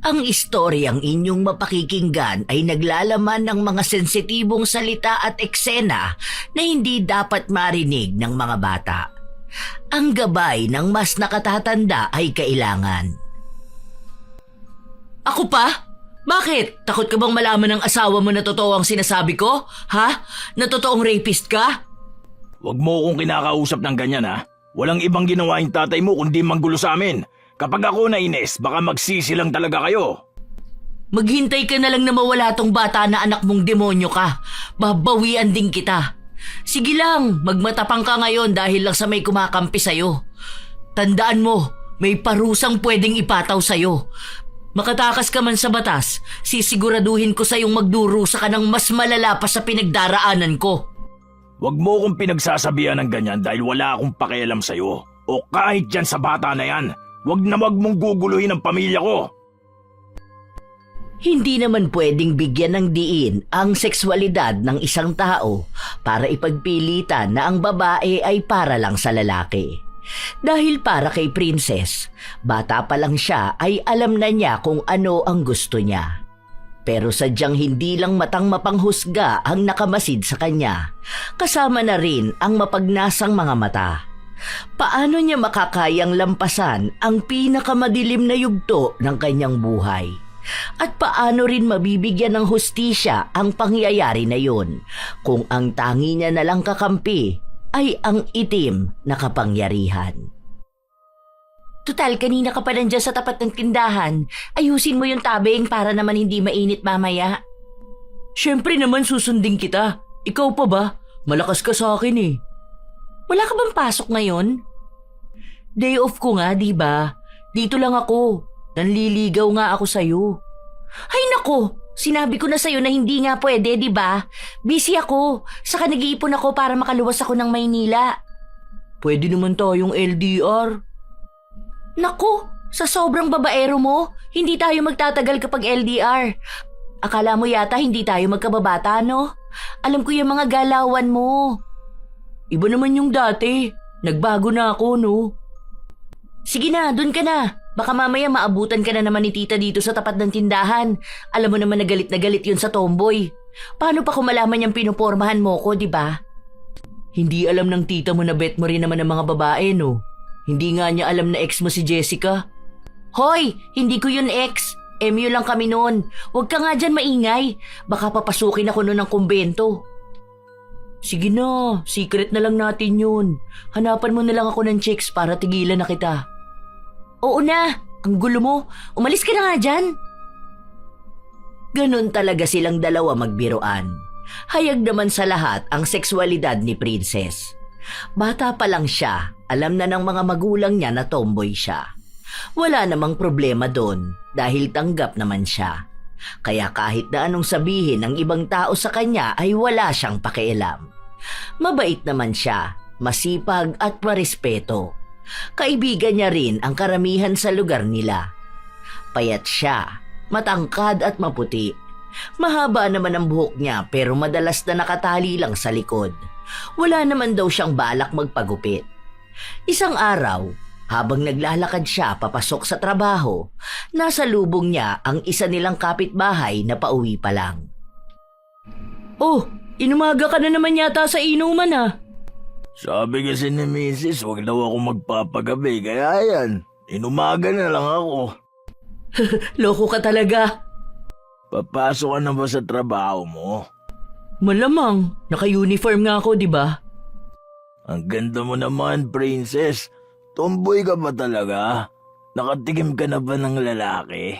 Ang istoryang inyong mapakikinggan ay naglalaman ng mga sensitibong salita at eksena na hindi dapat marinig ng mga bata. Ang gabay ng mas nakatatanda ay kailangan. Ako pa? Bakit? Takot ka bang malaman ng asawa mo na totoo ang sinasabi ko? Ha? Na totoong rapist ka? Huwag mo akong kinakausap ng ganyan ha. Walang ibang ginawa yung tatay mo kundi manggulo sa amin. Kapag ako nainis, baka magsisi lang talaga kayo. Maghintay ka na lang na mawala tong bata na anak mong demonyo ka. Babawian din kita. Sige lang, magmatapang ka ngayon dahil lang sa may kumakampi sa'yo. Tandaan mo, may parusang pwedeng ipataw sa'yo. Makatakas ka man sa batas, sisiguraduhin ko sa'yong magdurusa ka ng mas malala pa sa pinagdaraanan ko. Huwag mo akong pinagsasabihan ng ganyan dahil wala akong pakialam sa'yo. O kahit dyan sa bata na yan, huwag mong guguluhin ang pamilya ko. Hindi naman pwedeng bigyan ng diin ang sexualidad ng isang tao para ipagpilitan na ang babae ay para lang sa lalaki. Dahil para kay Princess, bata pa lang siya ay alam na niya kung ano ang gusto niya. Pero sadyang hindi lang matang mapanghusga ang nakamasid sa kanya, kasama na rin ang mapagnasang mga mata. Paano niya makakayang lampasan ang pinakamadilim na yugto ng kanyang buhay? At paano rin mabibigyan ng hustisya ang pangyayari na yun kung ang tangi niya na lang kakampi ay ang itim na kapangyarihan? Tutal, kanina ka pa nandiyan sa tapat ng tindahan. Ayusin mo yung tabing para naman hindi mainit mamaya. Siyempre naman susundin kita. Ikaw pa ba? Malakas ka sa akin eh. Wala ka bang pasok ngayon? Day off ko nga, di ba? Dito lang ako. Nanliligaw nga ako sa'yo. Ay nako, sinabi ko na sa'yo na hindi nga pwede, di ba? Busy ako, saka nag-iipon ako para makaluwas ako ng Maynila. Pwede naman tayong LDR. Nako, sa sobrang babaero mo, hindi tayo magtatagal kapag LDR. Akala mo yata hindi tayo magkababata, no? Alam ko yung mga galawan mo. Iba naman yung dati. Nagbago na ako, no? Sige na, dun ka na. Baka mamaya maabutan ka na naman ni tita dito sa tapat ng tindahan. Alam mo naman na galit yun sa tomboy. Paano pa kung malaman niyang pinupormahan mo ko, di ba? Hindi alam ng tita mo na bet mo rin naman ng mga babae, no? Hindi nga niya alam na ex mo si Jessica. Hoy, hindi ko yun ex. MU lang kami noon. Huwag ka nga dyan maingay. Baka papasukin ako noon ng kumbento. Sige na, secret na lang natin yun. Hanapan mo na lang ako ng chicks para tigilan na kita. Oo na, ang gulo mo. Umalis ka na nga dyan. Ganon talaga silang dalawa magbiruan. Hayag naman sa lahat ang sexualidad ni Princess. Bata pa lang siya, alam na ng mga magulang niya na tomboy siya. Wala namang problema doon dahil tanggap naman siya. Kaya kahit na anong sabihin ng ibang tao sa kanya ay wala siyang pakialam. Mabait naman siya, masipag at marespeto. Kaibigan niya rin ang karamihan sa lugar nila. Payat siya, matangkad at maputi. Mahaba naman ang buhok niya pero madalas na nakatali lang sa likod. Wala naman daw siyang balak magpagupit. Isang araw, habang naglalakad siya papasok sa trabaho, nasa lubong niya ang isa nilang kapitbahay na pauwi pa lang. Oh, inumaga ka na naman yata sa inuman ah. Sabi kasi ni Mrs. huwag daw ako magpapagabi kaya yan, inumaga na lang ako. Loko ka talaga. Papasok ka na ba sa trabaho mo? Malamang, naka-uniform nga ako, di ba? Ang ganda mo naman, Princess. Tomboy ka ba talaga? Nakatikim ka na ba ng lalaki?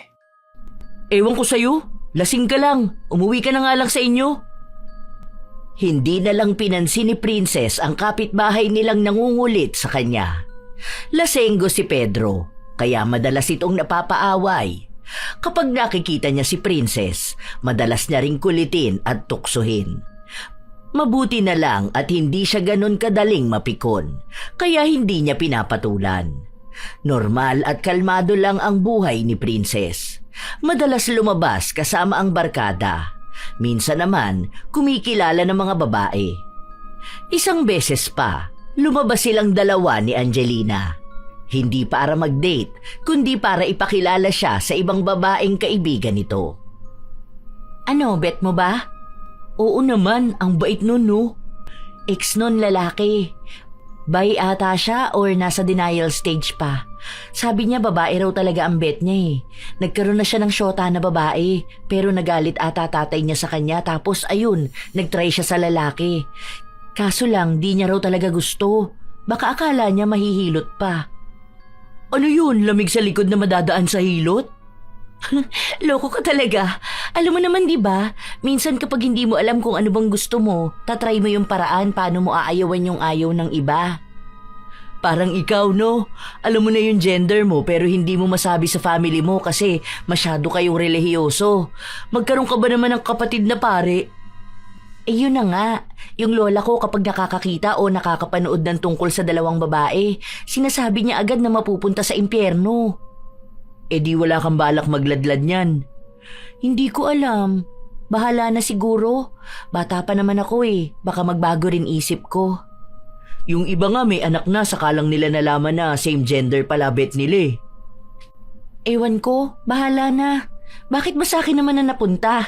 Ewan ko sa'yo, lasing ka lang. Umuwi ka na nga lang sa inyo. Hindi na lang pinansin ni Princess ang kapitbahay nilang nangungulit sa kanya. Lasenggo si Pedro, kaya madalas itong napapaaway. Kapag nakikita niya si Princess, madalas niya ring kulitin at tuksuhin. Mabuti na lang at hindi siya ganon kadaling mapikon, kaya hindi niya pinapatulan. Normal at kalmado lang ang buhay ni Princess. Madalas lumabas kasama ang barkada. Minsan naman, kumikilala ng mga babae. Isang beses pa, lumabas silang dalawa ni Angelina. Hindi para mag-date, kundi para ipakilala siya sa ibang babaeng kaibigan nito. Ano, bet mo ba? Oo naman, ang bait nun, no? Ex nun lalaki. Bi ata siya or nasa denial stage pa. Sabi niya babae raw talaga ang bet niya eh. Nagkaroon na siya ng syota na babae pero nagalit ata tatay niya sa kanya tapos ayun, nagtry siya sa lalaki. Kaso lang di niya raw talaga gusto. Baka akala niya mahihilot pa. Ano yun? Lamig sa likod na madadaan sa hilot? Loko ka talaga. Alam mo naman 'di ba? Minsan kapag hindi mo alam kung ano bang gusto mo, tatry mo yung paraan paano mo aayawan yung ayaw ng iba. Parang ikaw, no? Alam mo na yung gender mo pero hindi mo masabi sa family mo kasi masyado kayong relihiyoso. Magkaroon ka ba naman ng kapatid na pare? Eh yun na nga, yung lola ko kapag nakakakita o nakakapanood ng tungkol sa dalawang babae, sinasabi niya agad na mapupunta sa impyerno. Eh di wala kang balak magladlad niyan. Hindi ko alam. Bahala na siguro. Bata pa naman ako eh. Baka magbago rin isip ko. Yung iba nga may anak na saka lang nila nalaman na same gender pala bet nila eh. Ewan ko, bahala na. Bakit ba sa akin naman na napunta?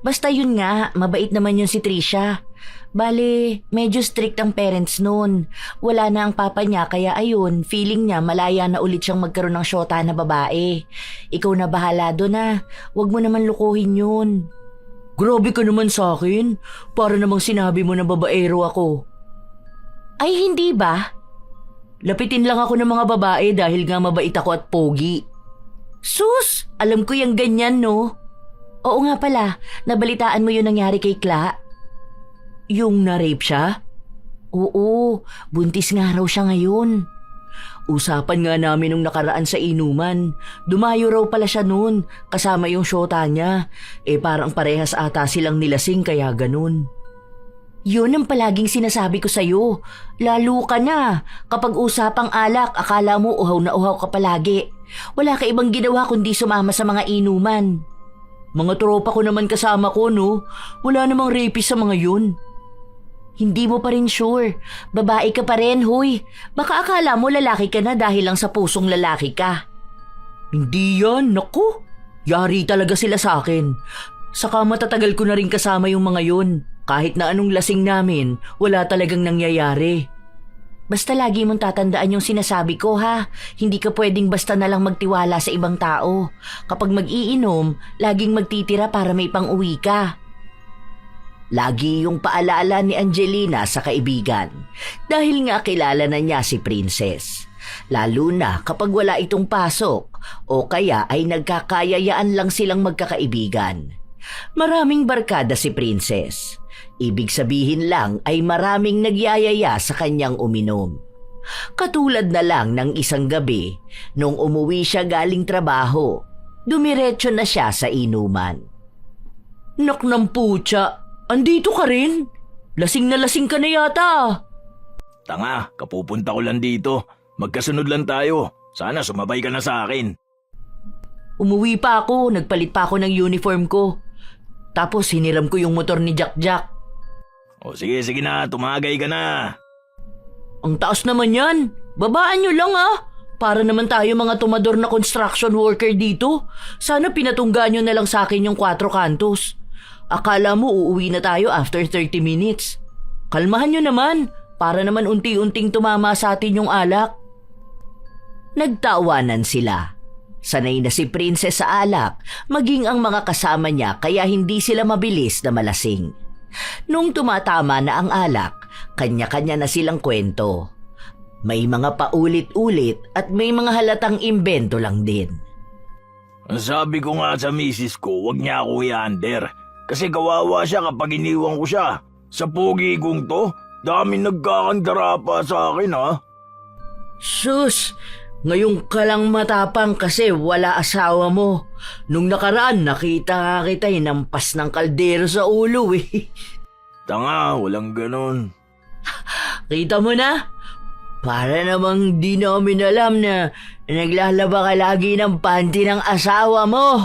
Basta yun nga, mabait naman yun si Trisha. Bale, medyo strict ang parents noon. Wala na ang papa niya kaya ayun, feeling niya malaya na ulit siyang magkaroon ng syota na babae. Ikaw na bahala doon na. Huwag mo naman lukuhin yun. Grabe ka naman sa akin. Para namang sinabi mo na babaero ako. Ay hindi ba? Lapitin lang ako ng mga babae dahil nga mabait ako at pogi. Sus! Alam ko yung ganyan no? Oo nga pala, nabalitaan mo yun nangyari kay Kla? Yung na-rape siya? Oo, buntis nga raw siya ngayon. Usapan nga namin nung nakaraan sa inuman. Dumayo raw pala siya noon, kasama yung syota niya. Eh parang parehas ata silang nilasing kaya ganun. Yun ang palaging sinasabi ko sa'yo. Lalo ka na. Kapag usapang alak, akala mo uhaw na uhaw ka palagi. Wala ka ibang ginawa kundi sumama sa mga inuman. Mga tropa ko naman kasama ko, no? Wala namang rapist sa mga yun. Hindi mo pa rin sure. Babae ka pa rin, hoy. Baka akala mo lalaki ka na dahil lang sa pusong lalaki ka. Hindi yan, naku. Yari talaga sila sa akin. Saka matatagal ko na rin kasama yung mga yun. Kahit na anong lasing namin, wala talagang nangyayari. Basta lagi mong tatandaan yung sinasabi ko ha. Hindi ka pwedeng basta na lang magtiwala sa ibang tao. Kapag mag-iinom, laging magtitira para may pang-uwi ka. Lagi yung paalala ni Angelina sa kaibigan dahil nga kilala na niya si Princess. Lalo na kapag wala itong pasok o kaya ay nagkakayayaan lang silang magkakaibigan. Maraming barkada si Princess. Ibig sabihin lang ay maraming nagyayaya sa kanyang uminom. Katulad na lang ng isang gabi nung umuwi siya galing trabaho, dumiretso na siya sa inuman. Nak ng putya! Andito ka rin? Lasing na lasing ka na yata. Tanga, kapupunta ko lang dito. Magkasunod lang tayo. Sana sumabay ka na sa akin. Umuwi pa ako, nagpalit pa ako ng uniform ko. Tapos hiniram ko yung motor ni Jack Jack. O sige na, tumagay ka na. Ang taas naman yan. Babaan nyo lang ah. Para naman tayo mga tumador na construction worker dito. Sana pinatungga nyo na lang sa akin yung 4 kantos. Akala mo uuwi na tayo after 30 minutes. Kalmahan nyo naman, para naman unti-unting tumama sa atin yung alak. Nagtawanan sila. Sanay na si Princess sa alak, maging ang mga kasama niya kaya hindi sila mabilis na malasing. Nung tumatama na ang alak, kanya-kanya na silang kwento. May mga paulit-ulit at may mga halatang imbento lang din. Sabi ko nga sa misis ko, wag niya ako i-under. Kasi kawawa siya kapag iniwan ko siya. Sa pogi kong to, daming nagkakandara pa sa akin ha. Sus, ngayon ka lang matapang kasi wala asawa mo. Nung nakaraan nakita kita hinampas ng kaldero sa ulo eh. Tanga, walang ganun. Kita mo na? Para namang di namin alam na naglalaba ka lagi ng panty ng asawa mo.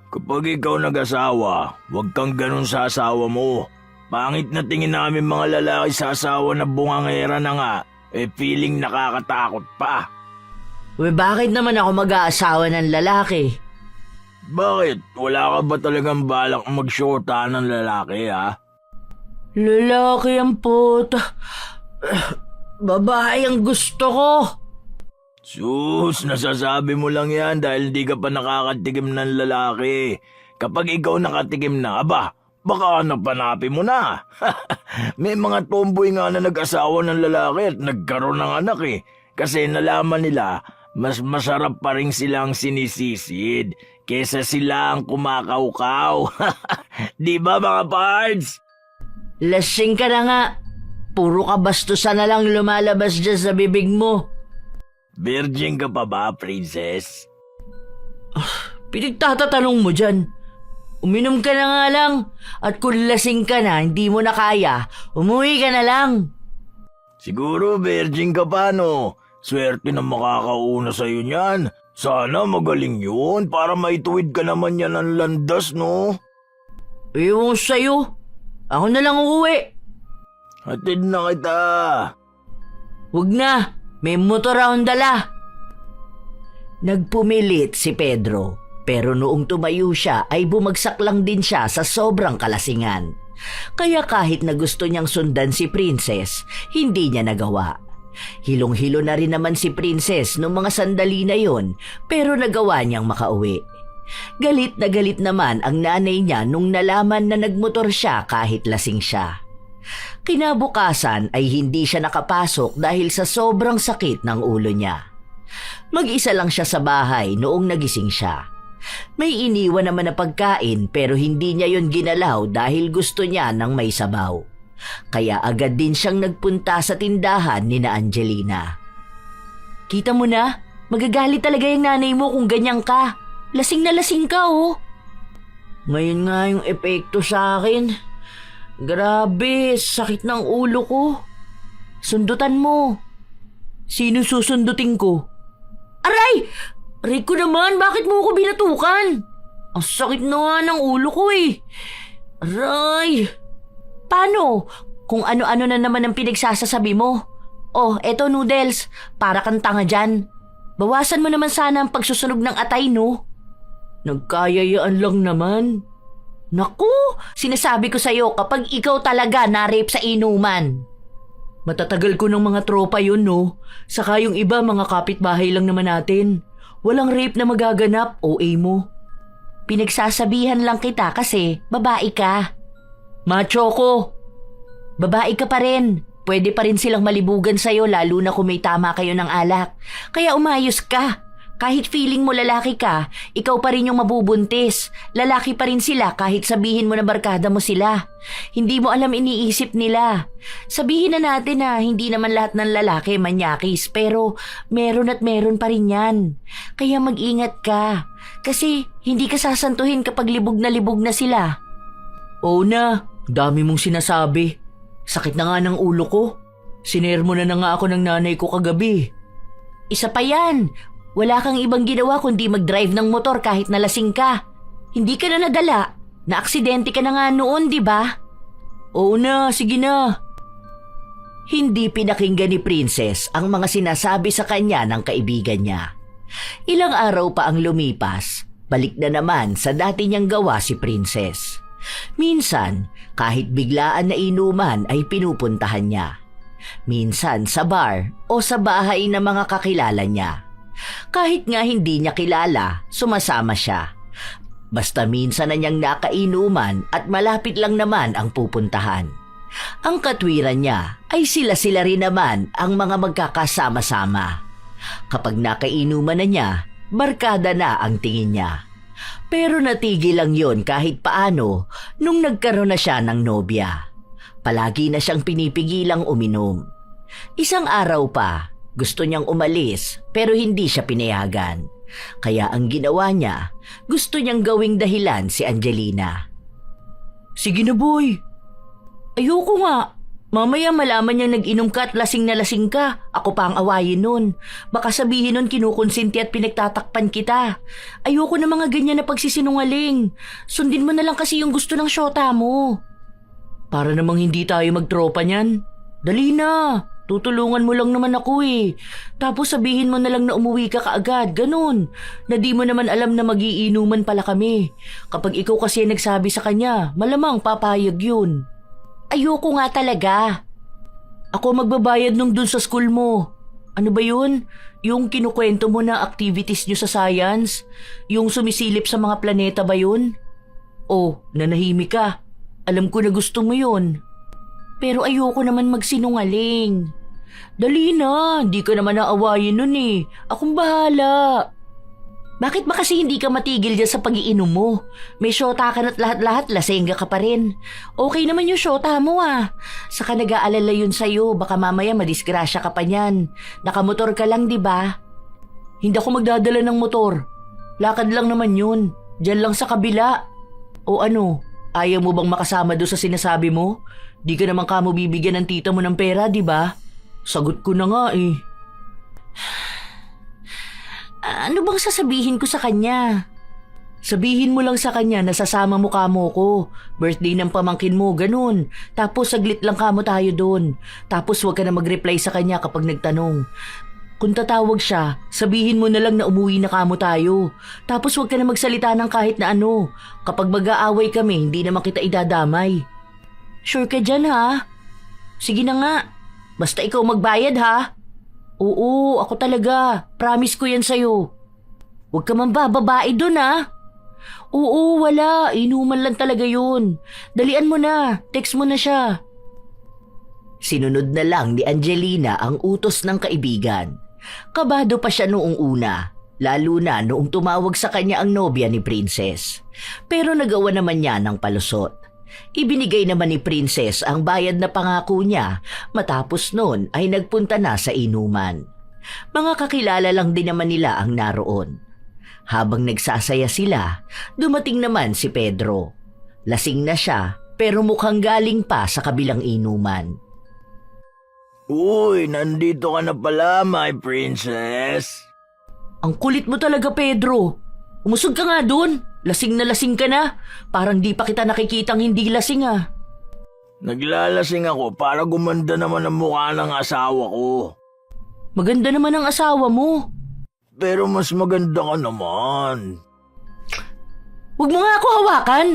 Kapag ikaw nag-asawa, huwag kang ganun sa asawa mo. Pangit na tingin namin mga lalaki sa asawa na bungangera na nga. feeling nakakatakot pa. Bakit naman ako mag-aasawa ng lalaki? Bakit? Wala ka ba talagang balak mag-shorta ng lalaki, ha? Lalaki ang puta. Babae ang gusto ko. Sus, nasasabi mo lang yan dahil di ka pa nakakatikim ng lalaki. Kapag ikaw nakatikim na, baka napanapin mo na. May mga tomboy nga na nag-asawa ng lalaki at nagkaroon ng anak eh. Kasi nalaman nila, mas masarap pa rin silang sinisisid kesa sila ang kumakaukaw. Di ba mga pards? Lasing ka na nga. Puro kabastusan na lang lumalabas dyan sa bibig mo. Virgin ka pa ba, princess? Pinagtatatanong mo dyan. Uminom ka na nga lang. At kung lasing ka na, hindi mo na kaya, umuwi ka na lang. Siguro virgin ka pa, no? Swerte na makakauna sa'yo niyan. Sana magaling yun para maituwid ka naman yan ng landas, no? Ewan sa'yo. Ako na lang uuwi. Hatid na kita. Huwag na. May motor akong dala. Nagpumilit si Pedro. Pero noong tumayo siya ay bumagsak lang din siya sa sobrang kalasingan. Kaya kahit na gusto niyang sundan si Princess, hindi niya nagawa. Hilong-hilo na rin naman si Princess noong mga sandali na yon, pero nagawa niyang makauwi. Galit na galit naman ang nanay niya nung nalaman na nagmotor siya kahit lasing siya. Kinabukasan ay hindi siya nakapasok dahil sa sobrang sakit ng ulo niya. Mag-isa lang siya sa bahay noong nagising siya. May iniwan naman na pagkain pero hindi niya yon ginalaw dahil gusto niya ng may sabaw. Kaya agad din siyang nagpunta sa tindahan ni na Angelina. Kita mo na, magagalit talaga yung nanay mo kung ganyan ka. Lasing na lasing ka, oh. Ngayon nga yung epekto sa akin. Grabe, sakit ng ulo ko. Sundutan mo. Sino susundutin ko? Aray! Aray ko naman, bakit mo ako binatukan? Ang sakit na nga ng ulo ko eh. Aray! Paano? Kung ano-ano na naman ang pinagsasasabi mo. Oh, eto noodles, para kang tanga dyan. Bawasan mo naman sana ang pagsusunog ng atay, no? Nagkayayaan lang naman. Naku, sinasabi ko sa'yo kapag ikaw talaga na-rape sa inuman. Matatagal ko ng mga tropa yun, no? Saka yung iba mga kapitbahay lang naman natin. Walang rape na magaganap, OA mo. Pinagsasabihan lang kita kasi babae ka. Macho ko. Babae ka pa rin. Pwede pa rin silang malibugan sa'yo lalo na kung may tama kayo ng alak. Kaya umayos ka. Kahit feeling mo lalaki ka, ikaw pa rin yung mabubuntis. Lalaki pa rin sila kahit sabihin mo na barkada mo sila. Hindi mo alam iniisip nila. Sabihin na natin na hindi naman lahat ng lalaki manyakis pero meron at meron pa rin yan. Kaya mag-ingat ka. Kasi hindi ka sasantuhin kapag libog na sila. Oo na, dami mong sinasabi. Sakit na nga ng ulo ko. Sinermo na nga ako ng nanay ko kagabi. Isa pa yan. Wala kang ibang ginawa kundi mag-drive ng motor kahit nalasing ka. Hindi ka na nadala. Na-aksidente ka na nga noon, di ba? Oo na, sige na. Hindi pinakinggan ni Princess ang mga sinasabi sa kanya ng kaibigan niya. Ilang araw pa ang lumipas, balik na naman sa dati niyang gawa si Princess. Minsan, kahit biglaan na inuman ay pinupuntahan niya. Minsan sa bar o sa bahay ng mga kakilala niya. Kahit nga hindi niya kilala, sumasama siya. Basta minsan na niyang nakainuman at malapit lang naman ang pupuntahan. Ang katwiran niya ay sila-sila rin naman ang mga magkakasama-sama. Kapag nakainuman na niya, barkada na ang tingin niya. Pero natigil lang yon kahit paano nung nagkaroon na siya ng nobya. Palagi na siyang pinipigilang uminom. Isang araw pa, gusto niyang umalis pero hindi siya pinayagan. Kaya ang ginawa niya, gusto niyang gawing dahilan si Angelina. Sige na boy. Ayoko nga. Mamaya malaman niyang nag-inom ka at lasing na lasing ka. Ako pa ang awayin nun. Baka sabihin nun kinukonsinti at pinagtatakpan kita. Ayoko na mga ganyan na pagsisinungaling. Sundin mo na lang kasi yung gusto ng syota mo. Para namang hindi tayo magtropa niyan. Dali na. Tutulungan mo lang naman ako eh. Tapos sabihin mo na lang na umuwi ka kaagad, ganun. Na di mo naman alam na magiinuman pala kami. Kapag ikaw kasi nagsabi sa kanya, malamang papayag yun. Ayoko nga talaga. Ako magbabayad nung dun sa school mo. Ano ba yun? Yung kinukwento mo na activities nyo sa science? Yung sumisilip sa mga planeta ba yun? Oh, nanahimik ka. Alam ko na gusto mo yun. Pero ayoko naman magsinungaling. Dali na, hindi ka naman naawayin nun eh. Akong bahala. Bakit ba kasi hindi ka matigil dyan sa pag-iinom mo? May syota ka na't lahat-lahat, lasengga ka pa rin. Okay naman yung syota mo ah. Saka nag-aalala yun sa'yo, baka mamaya madisgrasya ka pa niyan. Nakamotor ka lang, di ba? Hindi ako magdadala ng motor. Lakad lang naman yun. Diyan lang sa kabila. O ano, ayaw mo bang makasama doon sa sinasabi mo? Di ka naman kamo bibigyan ng tita mo ng pera, di ba? Sagot ko na nga eh. Ano bang sasabihin ko sa kanya? Sabihin mo lang sa kanya na sasama mo kamo ko. Birthday ng pamangkin mo, ganun. Tapos saglit lang kamo tayo doon. Tapos huwag ka na mag-reply sa kanya kapag nagtanong. Kung tatawag siya, sabihin mo na lang na umuwi na kamo tayo. Tapos huwag ka na magsalita ng kahit na ano. Kapag mag-aaway kami, hindi naman kita idadamay. Sure ka dyan ha? Sige na nga. Basta ikaw magbayad ha? Oo, ako talaga. Promise ko yan sa'yo. Huwag ka man babae dun ha? Oo, wala. Inuman lang talaga yun. Dalian mo na. Text mo na siya. Sinunod na lang ni Angelina ang utos ng kaibigan. Kabado pa siya noong una, lalo na noong tumawag sa kanya ang nobya ni Princess. Pero nagawa naman niya ng palusot. Ibinigay naman ni Princess ang bayad na pangako niya, matapos noon ay nagpunta na sa inuman. Mga kakilala lang din naman nila ang naroon. Habang nagsasaya sila, dumating naman si Pedro. Lasing na siya pero mukhang galing pa sa kabilang inuman. Uy, nandito ka na pala, my princess. Ang kulit mo talaga, Pedro. Umusog ka nga dun. Lasing na lasing ka na. Parang di pa kita nakikitang hindi lasing ah. Naglalasing ako para gumanda naman ang mukha ng asawa ko. Maganda naman ang asawa mo. Pero mas maganda ka naman. Huwag mo nga ako hawakan.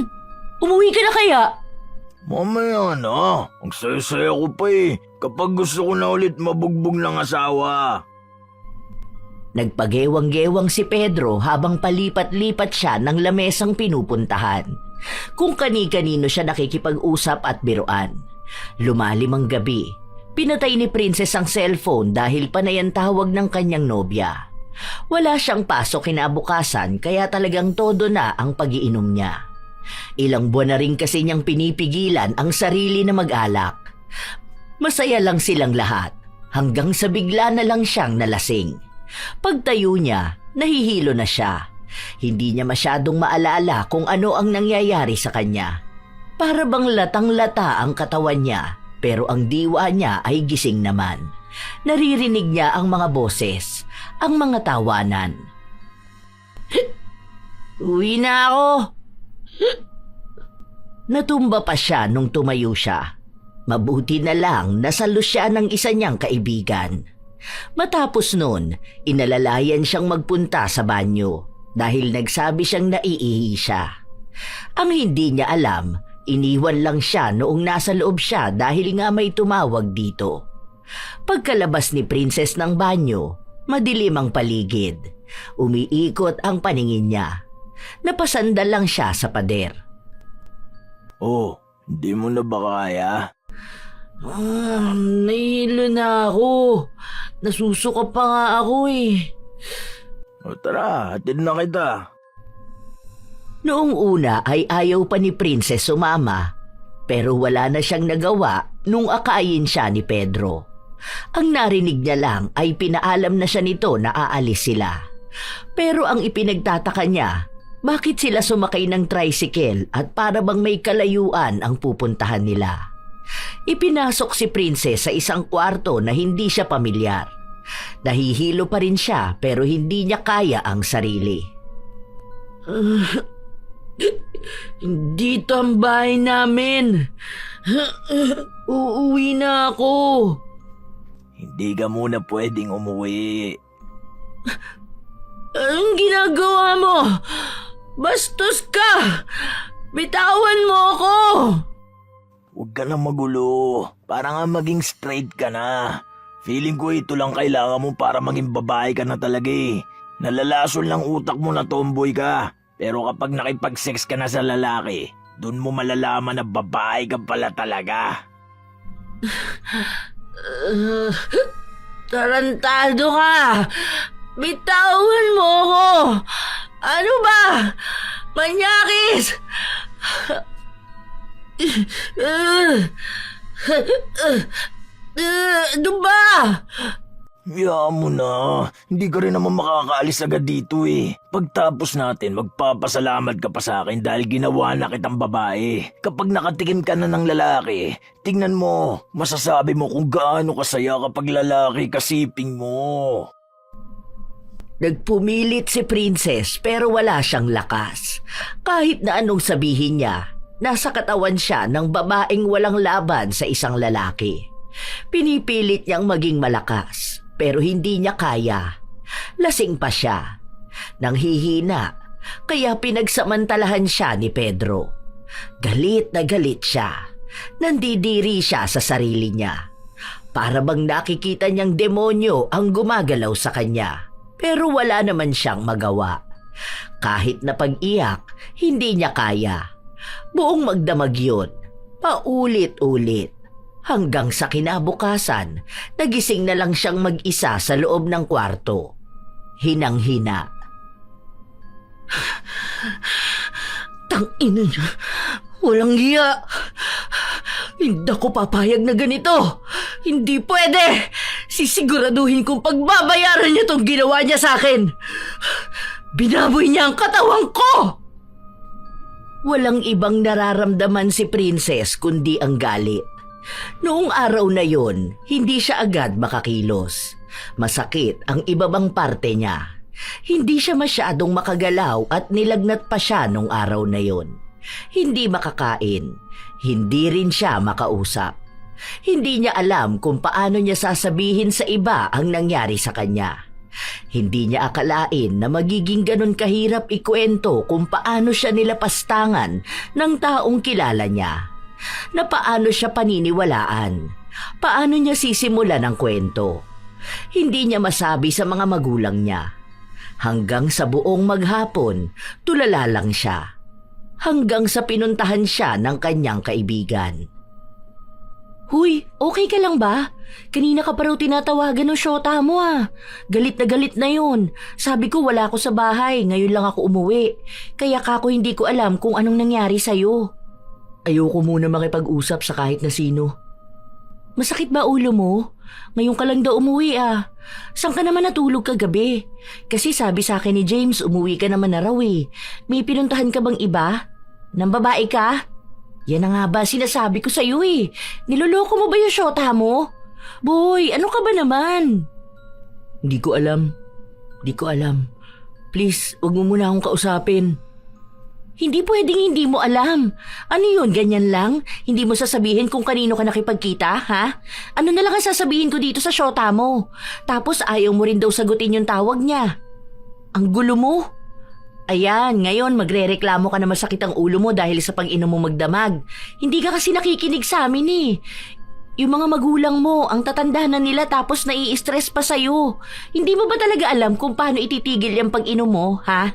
Umuwi ka na kaya? Mamaya na. Ang saya-saya ko pa eh. Kapag gusto ko na ulit mabugbog ng asawa. Nagpagewang-gewang si Pedro habang palipat-lipat siya ng lamesang pinupuntahan. Kung kani-kanino siya nakikipag-usap at biruan. Lumalim ang gabi. Pinatay ni Princess ang cellphone dahil panay ang tawag ng kanyang nobya. Wala siyang pasok kinabukasan kaya talagang todo na ang pag-iinom niya. Ilang buwan na rin kasi niyang pinipigilan ang sarili na mag-alak. Masaya lang silang lahat hanggang sa bigla na lang siyang nalasing. Pagtayo niya, nahihilo na siya. Hindi niya masyadong maalala kung ano ang nangyayari sa kanya. Para bang latang-lata ang katawan niya, pero ang diwa niya ay gising naman. Naririnig niya ang mga boses, ang mga tawanan. Uwi na ako! Natumba pa siya nung tumayo siya. Mabuti na lang nasalo siya ng isa niyang kaibigan. Matapos nun, inalalayan siyang magpunta sa banyo dahil nagsabi siyang naiihi siya. Ang hindi niya alam, iniwan lang siya noong nasa loob siya dahil nga may tumawag dito. Pagkalabas ni Princess ng banyo, madilim ang paligid. Umiikot ang paningin niya. Napasandal lang siya sa pader. Oh, hindi mo na ba kaya? Nahihilo na ako. Nasusuka pa nga ako eh. O tara, hatid na kita. Noong una ay ayaw pa ni Princess sumama, pero wala na siyang nagawa nung akayin siya ni Pedro. Ang narinig niya lang ay pinaalam na siya nito na aalis sila. Pero ang ipinagtataka niya, bakit sila sumakay ng tricycle at para bang may kalayuan ang pupuntahan nila? Ipinasok si Princess sa isang kwarto na hindi siya pamilyar. Nahihilo pa rin siya pero hindi niya kaya ang sarili. Dito ang bahay namin. Uuwi na ako. Hindi ka muna pwedeng umuwi. Anong ginagawa mo? Bastos ka! Bitawan mo ako! Huwag ka na magulo. Para nga maging straight ka na. Feeling ko ito lang kailangan mo para maging babae ka na talaga eh. Nalalasol ng utak mo na tomboy ka. Pero kapag nakipag-sex ka na sa lalaki, dun mo malalaman na babae ka pala talaga. Tarantado ka! Bitawan mo ako! Ano ba? Manyakis! Ano ba? Hayaan mo na. Hindi ka rin naman makakaalis agad dito eh. Pagtapos natin, magpapasalamat ka pa sa akin dahil ginawa na kitang babae. Kapag nakatikim ka na ng lalaki, tingnan mo, masasabi mo kung gaano kasaya kapag lalaki kasiping mo. Nagpumilit si Princess pero wala siyang lakas. Kahit na anong sabihin niya, nasa katawan siya ng babaeng walang laban sa isang lalaki. Pinipilit niyang maging malakas pero hindi niya kaya. Lasing pa siya. Nanghihina kaya pinagsamantalahan siya ni Pedro. Galit na galit siya. Nandidiri siya sa sarili niya. Para bang nakikita niyang demonyo ang gumagalaw sa kanya. Pero wala naman siyang magawa. Kahit na pag-iyak, hindi niya kaya. Buong magdamag yun, paulit-ulit. Hanggang sa kinabukasan, nagising na lang siyang mag-isa sa loob ng kwarto. Hinang-hina. Tangina niya, walang hiya. Hindi ako papayag na ganito. Hindi pwede. Sisiguraduhin kong pagbabayaran niya tong ginawa niya sa akin. Binaboy niya ang katawan ko. Walang ibang nararamdaman si Princess kundi ang galit. Noong araw na yon, hindi siya agad makakilos. Masakit ang ibabang parte niya. Hindi siya masyadong makagalaw at nilagnat pa siya noong araw na yon. Hindi makakain. Hindi rin siya makausap. Hindi niya alam kung paano niya sasabihin sa iba ang nangyari sa kanya. Hindi niya akalain na magiging ganun kahirap ikwento kung paano siya nilapastangan ng taong kilala niya. Na paano siya paniniwalaan. Paano niya sisimulan ang kwento. Hindi niya masabi sa mga magulang niya. Hanggang sa buong maghapon, tulala lang siya. Hanggang sa pinuntahan siya ng kanyang kaibigan. Huy, okay ka lang ba? Kanina ka pa raw tinatawagan ng syota mo ah. Galit na yun. Sabi ko wala ako sa bahay, ngayon lang ako umuwi. Kaya kako hindi ko alam kung anong nangyari sa'yo. Ayoko muna makipag-usap sa kahit na sino. Masakit ba ulo mo? Ngayon ka lang daw umuwi ah. Saan ka naman natulog kagabi? Kasi sabi sa akin ni James umuwi ka naman na raw eh. May pinuntahan ka bang iba? Nang babae ka? Yan na nga ba sinasabi ko sa'yo eh. Niloloko mo ba yung syota mo? Boy, ano ka ba naman? Hindi ko alam. Please, wag mo muna akong kausapin. Hindi pwedeng hindi mo alam. Ano yun, ganyan lang? Hindi mo sasabihin kung kanino ka nakipagkita, ha? Ano na lang ang sasabihin ko dito sa syota mo? Tapos ayaw mo rin daw sagutin yung tawag niya. Ang gulo mo. Ayan, ngayon magrereklamo ka na masakit ang ulo mo dahil sa pag-inom mo magdamag. Hindi ka kasi nakikinig sa amin eh. Yung mga magulang mo, ang tatanda na nila tapos nai-stress pa sa'yo. Hindi mo ba talaga alam kung paano ititigil yung pag-inom mo, ha?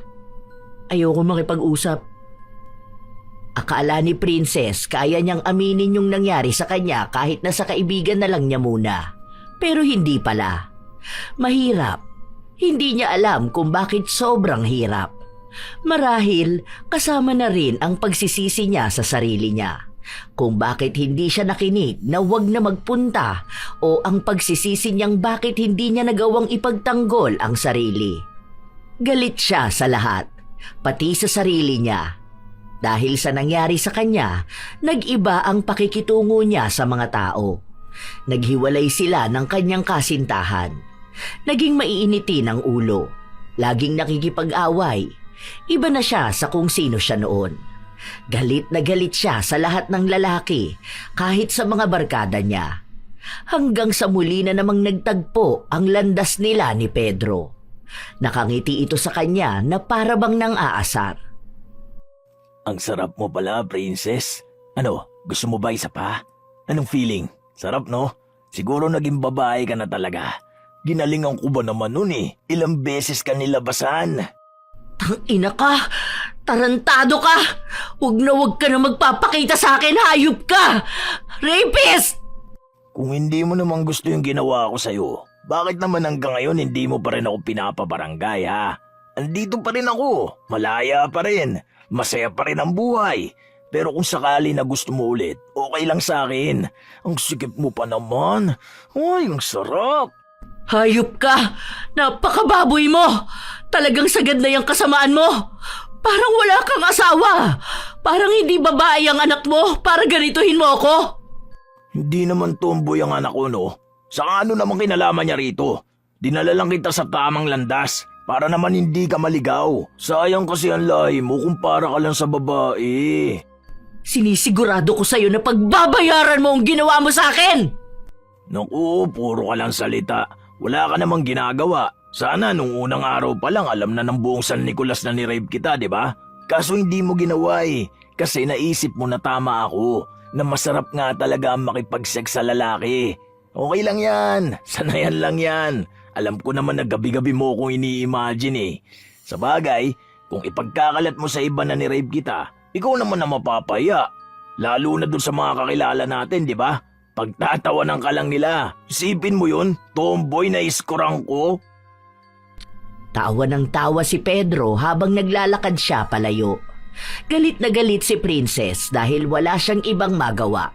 Ayoko makipag-usap. Akala ni Princess kaya niyang aminin yung nangyari sa kanya kahit na sa kaibigan na lang niya muna. Pero hindi pala. Mahirap. Hindi niya alam kung bakit sobrang hirap. Marahil kasama na rin ang pagsisisi niya sa sarili niya. Kung bakit hindi siya nakinig na wag na magpunta o ang pagsisisi niyang bakit hindi niya nagawang ipagtanggol ang sarili. Galit siya sa lahat, pati sa sarili niya. Dahil sa nangyari sa kanya, nag-iba ang pakikitungo niya sa mga tao. Naghiwalay sila ng kanyang kasintahan. Naging maiiniti ng ulo. Laging nakikipag-away. Iba na siya sa kung sino siya noon. Galit na galit siya sa lahat ng lalaki, kahit sa mga barkada niya. hanggang sa muli na namang nagtagpo ang landas nila ni Pedro. Nakangiti ito sa kanya na para bang nang aasar. Ang sarap mo pala, princess. Ano, gusto mo ba isa pa? Anong feeling? Sarap, no? Siguro naging babae ka na talaga. Ginalingan ko ba naman nun eh? Ilang beses ka nilabasan. Tangina ka! Tarantado ka! Huwag ka na magpapakita sa akin, hayop ka! Rapist! Kung hindi mo naman gusto yung ginawa ko sa'yo, bakit naman hanggang ngayon hindi mo pa rin ako pinapabarangay, ha? Andito pa rin ako, malaya pa rin, masaya pa rin ang buhay. Pero kung sakali na gusto mo ulit, okay lang sa akin. Ang sikip mo pa naman. Ay, ang sarap. Hayop ka! Napakababoy mo! Talagang sagad na yung kasamaan mo! Parang wala kang asawa! Parang hindi babae ang anak mo para ganituhin mo ako! Hindi naman tomboy ang anak ko, no? Saka ano namang kinalaman niya rito? Dinala lang kita sa tamang landas para naman hindi ka maligaw. Sayang kasi ang lahi mo kung para ka lang sa babae. Sinisigurado ko sa'yo na pagbabayaran mo ang ginawa mo sa akin! Naku, puro ka lang salita. Wala ka namang ginagawa. Sana nung unang araw pa lang alam na ng buong San Nicolas na ni-rape kita, di ba? Kaso hindi mo ginawa eh. Kasi naisip mo na tama ako. Na masarap nga talaga ang makipag-sex sa lalaki. Okay lang yan. Sanayan lang yan. Alam ko naman na gabi-gabi mo kung ini-imagine eh. Sa bagay, kung ipagkakalat mo sa iba na ni-rape kita, ikaw naman na mapapaya. Lalo na dun sa mga kakilala natin, di ba? Pagtatawanan ka lang nila. Isipin mo yun, tomboy na iskorang ko. Tawa ng tawa si Pedro habang naglalakad siya palayo. Galit na galit si Princess dahil wala siyang ibang magawa.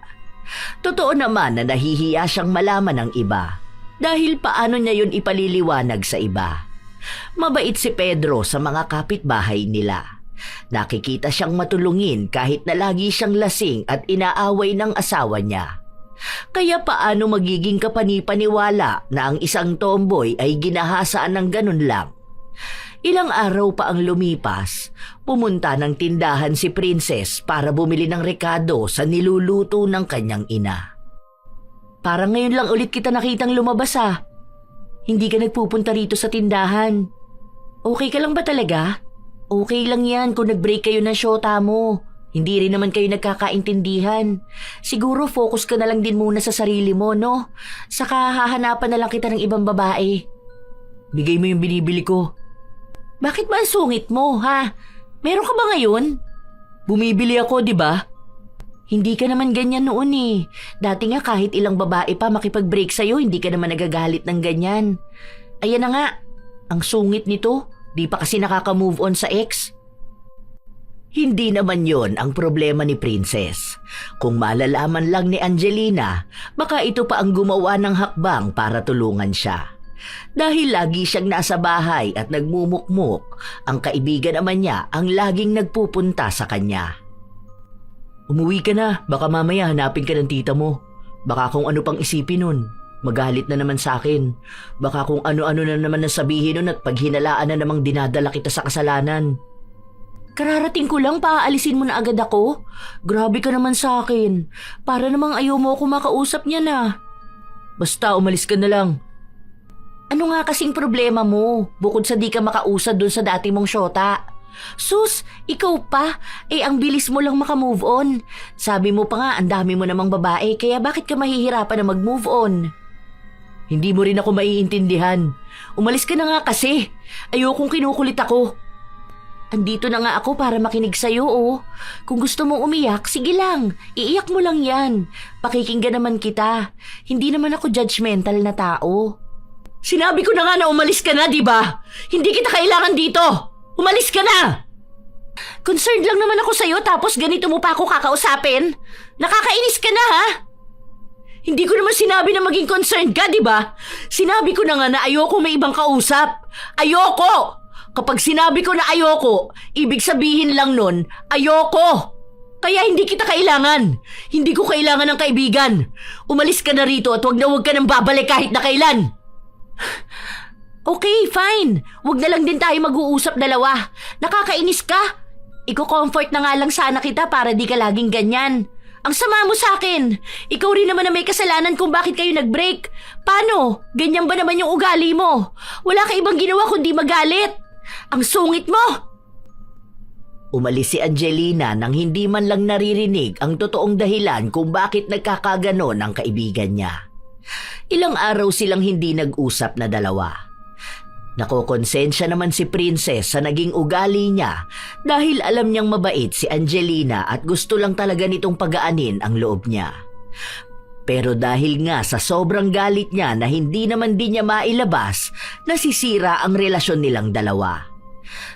Totoo naman na nahihiya siyang malaman ng iba dahil paano niya yun ipaliliwanag sa iba. Mabait si Pedro sa mga kapitbahay nila. Nakikita siyang matulungin kahit na lagi siyang lasing at inaaway ng asawa niya. Kaya paano magiging kapanipaniwala na ang isang tomboy ay ginahasaan ng ganun lang? Ilang araw pa ang lumipas, pumunta ng tindahan si Princess para bumili ng rekado sa niluluto ng kanyang ina. Parang ngayon lang ulit kita nakitang lumabas ah. Hindi ka nagpupunta rito sa tindahan. Okay ka lang ba talaga? Okay lang yan kung nag-break kayo ng syota mo. Hindi rin naman kayo nagkakaintindihan. Siguro focus ka na lang din muna sa sarili mo, no? Saka hahanapan na lang kita ng ibang babae. Bigay mo yung binibili ko. Bakit ba ang sungit mo, ha? Meron ka ba ngayon? Bumibili ako, di ba? Hindi ka naman ganyan noon eh. Dati nga kahit ilang babae pa makipag-break sa'yo, hindi ka naman nagagalit ng ganyan. Ayan na nga, ang sungit nito. Di pa kasi nakaka-move on sa ex. Hindi naman yon ang problema ni Princess. Kung malalaman lang ni Angelina, baka ito pa ang gumawa ng hakbang para tulungan siya. Dahil lagi siyang nasa bahay at nagmumukmuk, ang kaibigan naman niya ang laging nagpupunta sa kanya. Umuwi ka na, baka mamaya hanapin ka ng tita mo. Baka kung ano pang isipin nun. Magalit na naman sa akin. Baka kung ano-ano na naman nasabihin nun at paghinalaan na namang dinadala kita sa kasalanan. Kararating ko lang, paaalisin mo na agad ako. Grabe ka naman sa akin. Para namang ayaw mo ako makausap niya na. Basta umalis ka na lang. Ano nga kasing problema mo? Bukod sa di ka makausad dun sa dati mong syota. Sus, ikaw pa? Ang bilis mo lang makamove on. Sabi mo pa nga, ang dami mo namang babae, kaya bakit ka mahihirapan na mag-move on? Hindi mo rin ako maiintindihan. Umalis ka na nga kasi. Ayokong kinukulit ako. Andito na nga ako para makinig sa'yo, oh. Kung gusto mong umiyak, sige lang. Iiyak mo lang yan. Pakikinggan naman kita. Hindi naman ako judgmental na tao. Sinabi ko na nga na umalis ka na, di ba? Hindi kita kailangan dito. Umalis ka na! Concerned lang naman ako sa'yo tapos ganito mo pa ako kakausapin? Nakakainis ka na, ha? Hindi ko naman sinabi na maging concerned ka, di ba? Sinabi ko na nga na ayoko may ibang kausap. Ayoko! Kapag sinabi ko na ayoko, ibig sabihin lang nun, ayoko! Kaya hindi kita kailangan. Hindi ko kailangan ng kaibigan. Umalis ka na rito at wag ka nang babalik kahit na kailan. Okay, fine. Wag na lang din tayo mag-uusap dalawa. Nakakainis ka. Iko-comfort na nga lang sana kita para di ka laging ganyan. Ang sama mo sa akin! Ikaw rin naman na may kasalanan kung bakit kayo nag-break. Paano? Ganyan ba naman yung ugali mo? Wala ka ibang ginawa kundi magalit. Ang sungit mo! Umalis si Angelina nang hindi man lang naririnig ang totoong dahilan kung bakit nagkakaganon ang kaibigan niya. Ilang araw silang hindi nag-usap na dalawa. Nakokonsensya naman si Princess sa naging ugali niya dahil alam niyang mabait si Angelina at gusto lang talaga nitong pagaanin ang loob niya. Pero dahil nga sa sobrang galit niya na hindi naman din niya mailabas, nasisira ang relasyon nilang dalawa.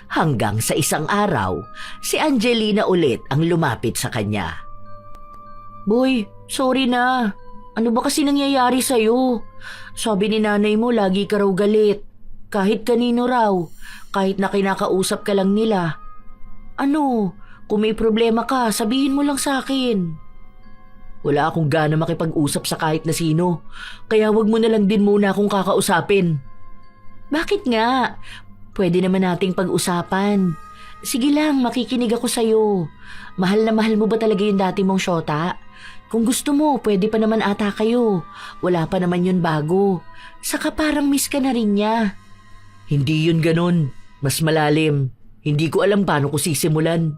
Hanggang sa isang araw, si Angelina ulit ang lumapit sa kanya. Boy, sorry na. Ano ba kasi nangyayari sa'yo? Sabi ni nanay mo lagi ka raw galit. Kahit kanino raw, kahit na kinakausap ka lang nila. Ano, kung may problema ka, sabihin mo lang sa akin. Wala akong gana makipag-usap sa kahit na sino, kaya wag mo na lang din muna akong kakausapin. Bakit nga? Pwede naman nating pag-usapan. Sige lang, makikinig ako sa'yo. Mahal na mahal mo ba talaga yung dati mong syota? Kung gusto mo, pwede pa naman ata kayo. Wala pa naman yun bago. Saka parang miss ka na rin niya. Hindi yun ganon. Mas malalim. Hindi ko alam paano ko sisimulan.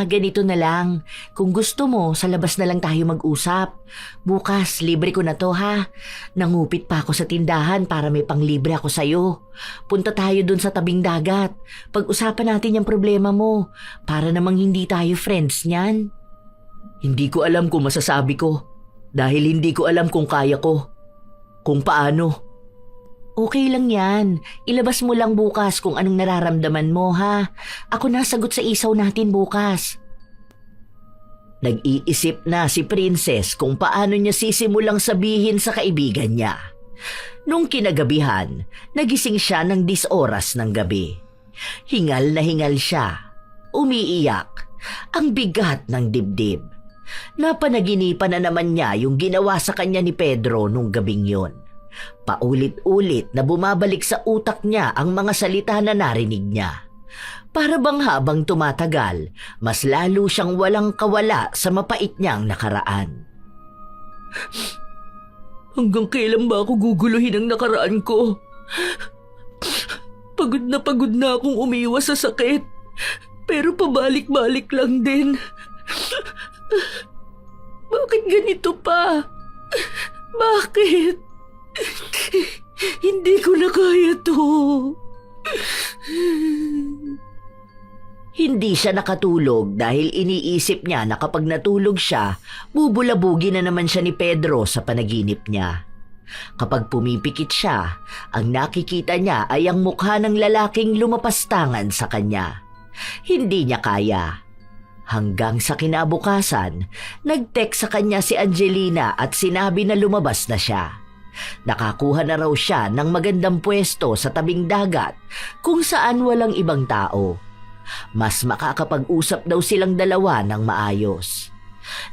Ganito na lang. Kung gusto mo, sa labas na lang tayo mag-usap. Bukas, libre ko na to ha. Nangupit pa ako sa tindahan para may panglibre ako sa'yo. Punta tayo dun sa tabing dagat. Pag-usapan natin yung problema mo. Para namang hindi tayo friends niyan. Hindi ko alam kung masasabi ko. Dahil hindi ko alam kung kaya ko. Kung paano. Okay lang yan. Ilabas mo lang bukas kung anong nararamdaman mo, ha? Ako nasagot sa isaw natin bukas. Nag-iisip na si Princess kung paano niya sisimulang sabihin sa kaibigan niya. Nung kinagabihan, nagising siya ng 10 oras ng gabi. Hingal na hingal siya. Umiiyak. Ang bigat ng dibdib. Napanaginipan na naman niya yung ginawa sa kanya ni Pedro nung gabing yon. Paulit-ulit na bumabalik sa utak niya ang mga salita na narinig niya. Para bang habang tumatagal, mas lalo siyang walang kawala sa mapait niyang nakaraan. Hanggang kailan ba ako guguluhin ang nakaraan ko? Pagod na akong umiwas sa sakit. Pero pabalik-balik lang din. Bakit ganito pa? Bakit? Hindi ko na kaya to. Hindi siya nakatulog dahil iniisip niya na kapag natulog siya, bubulabugin na naman siya ni Pedro sa panaginip niya. Kapag pumipikit siya, ang nakikita niya ay ang mukha ng lalaking lumapastangan sa kanya. Hindi niya kaya. Hanggang sa kinabukasan, nag-text sa kanya si Angelina at sinabi na lumabas na siya. Nakakuha na raw siya ng magandang pwesto sa tabing dagat kung saan walang ibang tao. Mas makakapag-usap daw silang dalawa ng maayos.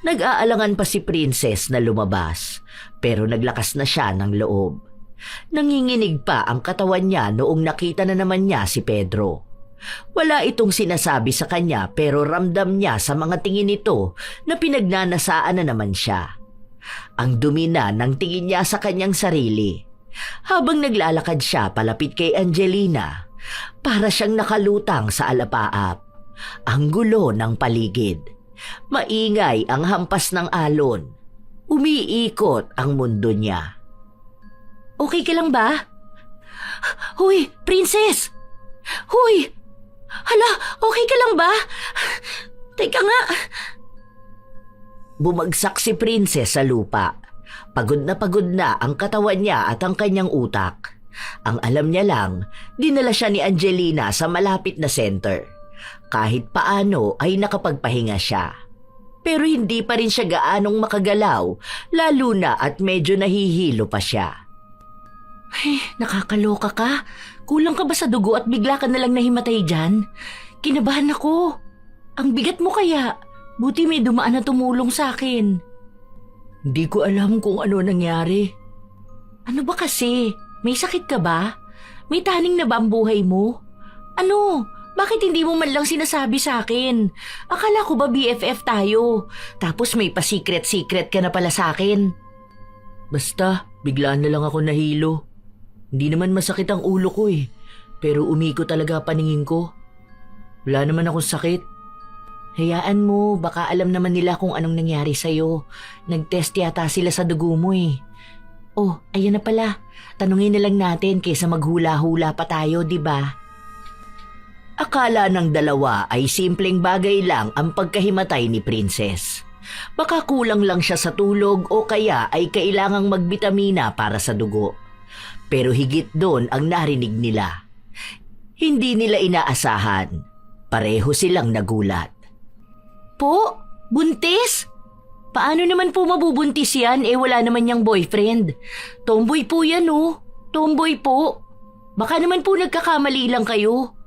Nag-aalangan pa si Princess na lumabas, pero naglakas na siya ng loob. Nanginginig pa ang katawan niya noong nakita na naman niya si Pedro. Wala itong sinasabi sa kanya pero ramdam niya sa mga tingin nito na pinagnanasaan na naman siya. Ang dumi na ng tingin niya sa kanyang sarili. Habang naglalakad siya palapit kay Angelina, para siyang nakalutang sa alapaap. Ang gulo ng paligid. Maingay ang hampas ng alon. Umiikot ang mundo niya. Okay ka lang ba? Huy, Princess! Huy! Hala, okay ka lang ba? Teka nga. Bumagsak si Princess sa lupa. Pagod na ang katawan niya at ang kanyang utak. Ang alam niya lang, dinala siya ni Angelina sa malapit na center. Kahit paano ay nakapagpahinga siya. Pero hindi pa rin siya gaanong makagalaw, lalo na at medyo nahihilo pa siya. Ay, nakakaloka ka. Kulang ka ba sa dugo at bigla ka nalang nahimatay dyan? Kinabahan ako. Ang bigat mo kaya. Buti may dumaan na tumulong sa akin. Hindi ko alam kung ano nangyari. Ano ba kasi? May sakit ka ba? May taning na ba ang buhay mo? Ano? Bakit hindi mo man lang sinasabi sa akin? Akala ko ba BFF tayo? Tapos may pa-secret-secret ka na pala sa akin. Basta, biglaan na lang ako nahilo. Hindi naman masakit ang ulo ko eh. Pero umiko talaga paningin ko. Wala naman akong sakit. Hayaan mo, baka alam naman nila kung anong nangyari sa'yo. Nag-test yata sila sa dugo mo eh. Oh, ayan na pala. Tanungin na lang natin kaysa maghula-hula pa tayo, di ba? Akala ng dalawa ay simpleng bagay lang ang pagkahimatay ni Princess. Baka kulang lang siya sa tulog o kaya ay kailangang magbitamina para sa dugo. Pero higit doon ang narinig nila. Hindi nila inaasahan. Pareho silang nagulat. Po? Buntis? Paano naman po mabubuntis yan wala naman niyang boyfriend? Tomboy po yan oh. Tomboy po. Baka naman po nagkakamali lang kayo.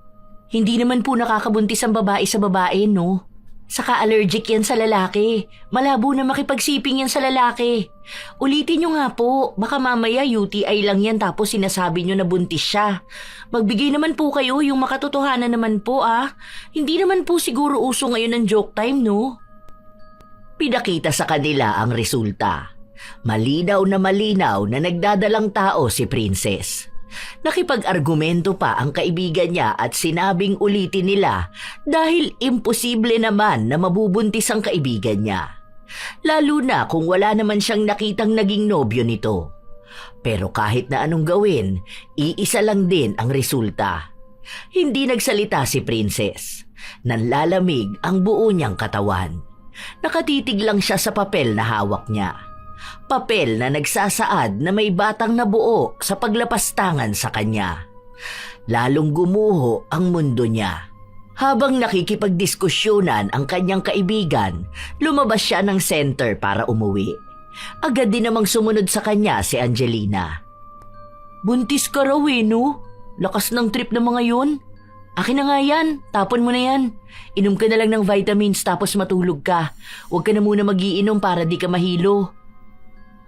Hindi naman po nakakabuntis ang babae sa babae, no? Saka allergic yan sa lalaki. Malabo na makipagsiping yan sa lalaki. Ulitin nyo nga po, baka mamaya UTI lang yan tapos sinasabi nyo na buntis siya. Magbigay naman po kayo yung makatotohanan naman po Hindi naman po siguro uso ngayon ng joke time, no? Pinakita sa kanila ang resulta. Malinaw na nagdadalang tao si Princess. Nakipag-argumento pa ang kaibigan niya at sinabing ulitin nila dahil imposible naman na mabubuntis ang kaibigan niya. Lalo na kung wala naman siyang nakitang naging nobyo nito. Pero kahit na anong gawin, iisa lang din ang resulta. Hindi nagsalita si Princess. Nanlalamig ang buo niyang katawan. Nakatitig lang siya sa papel na hawak niya. Papel na nagsasaad na may batang nabuo sa paglapastangan sa kanya. Lalong gumuho ang mundo niya. Habang nakikipagdiskusyonan ang kanyang kaibigan, lumabas siya ng center para umuwi. Agad din namang sumunod sa kanya si Angelina. Buntis ka raw no? Lakas ng trip ng mga yun. Akin na nga yan, tapon mo na yan. Inom ka na lang ng vitamins tapos matulog ka. Huwag ka na muna magiinom para di ka mahilo.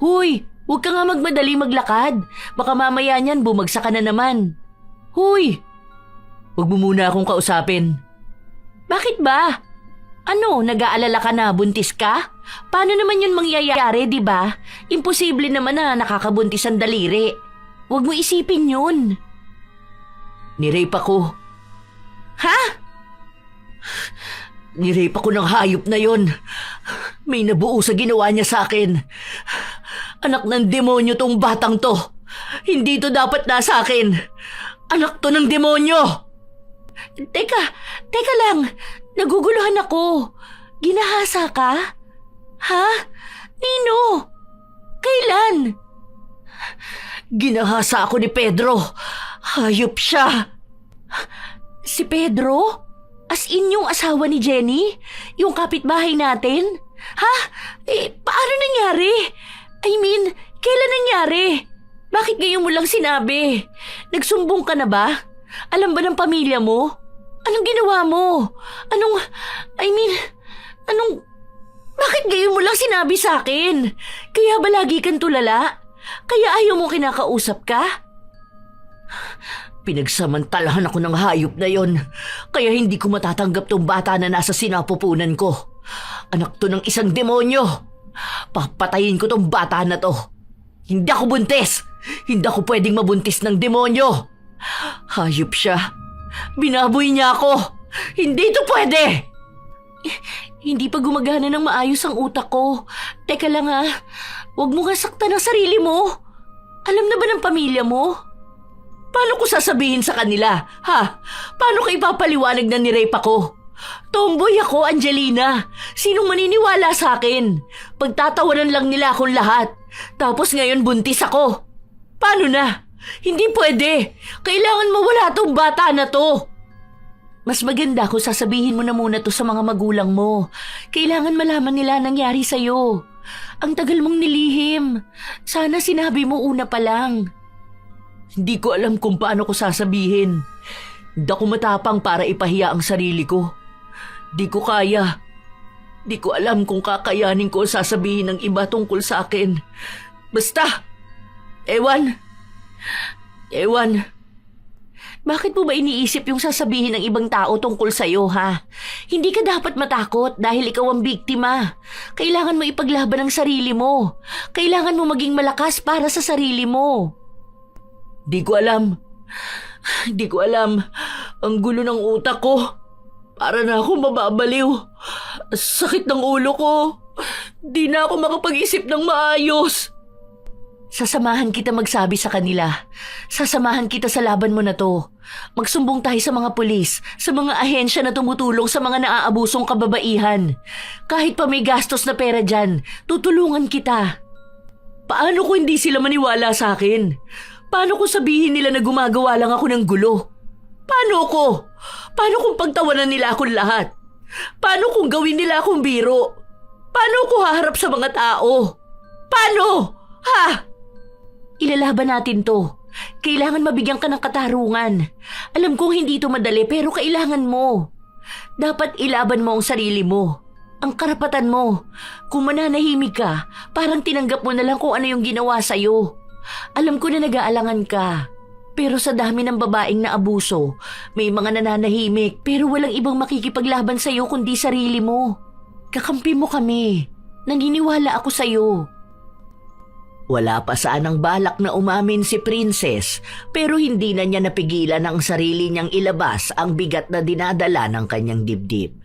Huy, huwag ka nga magmadali maglakad. Baka mamaya niyan bumagsak ka na naman. Huy! Huwag mo muna akong kausapin. Bakit ba? Ano, nag-aalala ka na buntis ka? Paano naman yun mangyayari, di ba? Imposible naman na nakakabuntis ang daliri. Huwag mo isipin yun. Nirape ako. Ha? Nirape ako ng hayop na yon. May nabuo sa ginawa niya sa akin. Anak ng demonyo tong batang to. Hindi to dapat nasa akin. Anak to ng demonyo. Teka lang. Naguguluhan ako. Ginahasa ka? Ha? Nino? Kailan? Ginahasa ako ni Pedro. Hayop siya. Si Pedro? As in yung asawa ni Jenny? Yung kapitbahay natin? Ha? Paano nangyari? I mean, kailan nangyari? Bakit ngayon mo lang sinabi? Nagsumbong ka na ba? Alam ba ng pamilya mo? Anong ginawa mo? Bakit ngayon mo lang sinabi sa akin? Kaya ba lagi kang tulala? Kaya ayaw mo kinakausap ka? Pinagsamantalahan ako ng hayop na yon. Kaya hindi ko matatanggap tong bata na nasa sinapupunan ko. Anak to ng isang demonyo. Papatayin ko tong bata na to. Hindi ako buntis. Hindi ako pwedeng mabuntis ng demonyo. Hayop siya. Binaboy niya ako. Hindi to pwede. Hindi pa gumagana ng maayos ang utak ko. Teka lang Huwag mo nga saktan ang sarili mo. Alam na ba ng pamilya mo? Paano ko sasabihin sa kanila? Ha? Paano ko ipapaliwanag na nirape ako? Tomboy ako, Angelina. Sinong maniniwala sa akin? Pagtatawanan lang nila akong lahat. Tapos ngayon buntis ako. Paano na? Hindi pwede. Kailangan mawala tong bata na to. Mas maganda kung sasabihin mo na muna to sa mga magulang mo. Kailangan malaman nila nangyari sa'yo. Ang tagal mong nilihim. Sana sinabi mo una pa lang. Hindi ko alam kung paano ko sasabihin. Hindi ako matapang para ipahiya ang sarili ko. Di ko kaya. Di ko alam kung kakayanin ko sasabihin ng iba tungkol sa akin. Basta, ewan. Bakit mo ba iniisip yung sasabihin ng ibang tao tungkol sa'yo, ha? Hindi ka dapat matakot dahil ikaw ang biktima. Kailangan mo ipaglaban ang sarili mo. Kailangan mo maging malakas para sa sarili mo. Di ko alam. Di ko alam. Ang gulo ng utak ko. Para na ako mababaliw. Sakit ng ulo ko. Di na ako makapag-isip ng maayos. Sasamahan kita magsabi sa kanila. Sasamahan kita sa laban mo na to. Magsumbong tayo sa mga pulis, sa mga ahensya na tumutulong sa mga naaabusong kababaihan. Kahit pa may gastos na pera dyan, tutulungan kita. Paano kung hindi sila maniwala sa akin? Paano kung sabihin nila na gumagawa lang ako ng gulo? Paano ko? Paano kung pagtawanan nila akong lahat? Paano kung gawin nila akong biro? Paano ko haharap sa mga tao? Paano? Ha? Ilalaban natin to. Kailangan mabigyan ka ng katarungan. Alam kong hindi ito madali pero kailangan mo. Dapat ilaban mo ang sarili mo. Ang karapatan mo. Kung mananahimik ka, parang tinanggap mo na lang kung ano yung ginawa sa'yo. Alam ko na nag-aalangan ka. Pero sa dami ng babaeng naabuso, may mga nananahimik pero walang ibang makikipaglaban sa'yo kundi sarili mo. Kakampi mo kami. Naniniwala ako sa'yo. Wala pa sanang balak na umamin si Princess pero hindi na niya napigilan ang sarili niyang ilabas ang bigat na dinadala ng kanyang dibdib.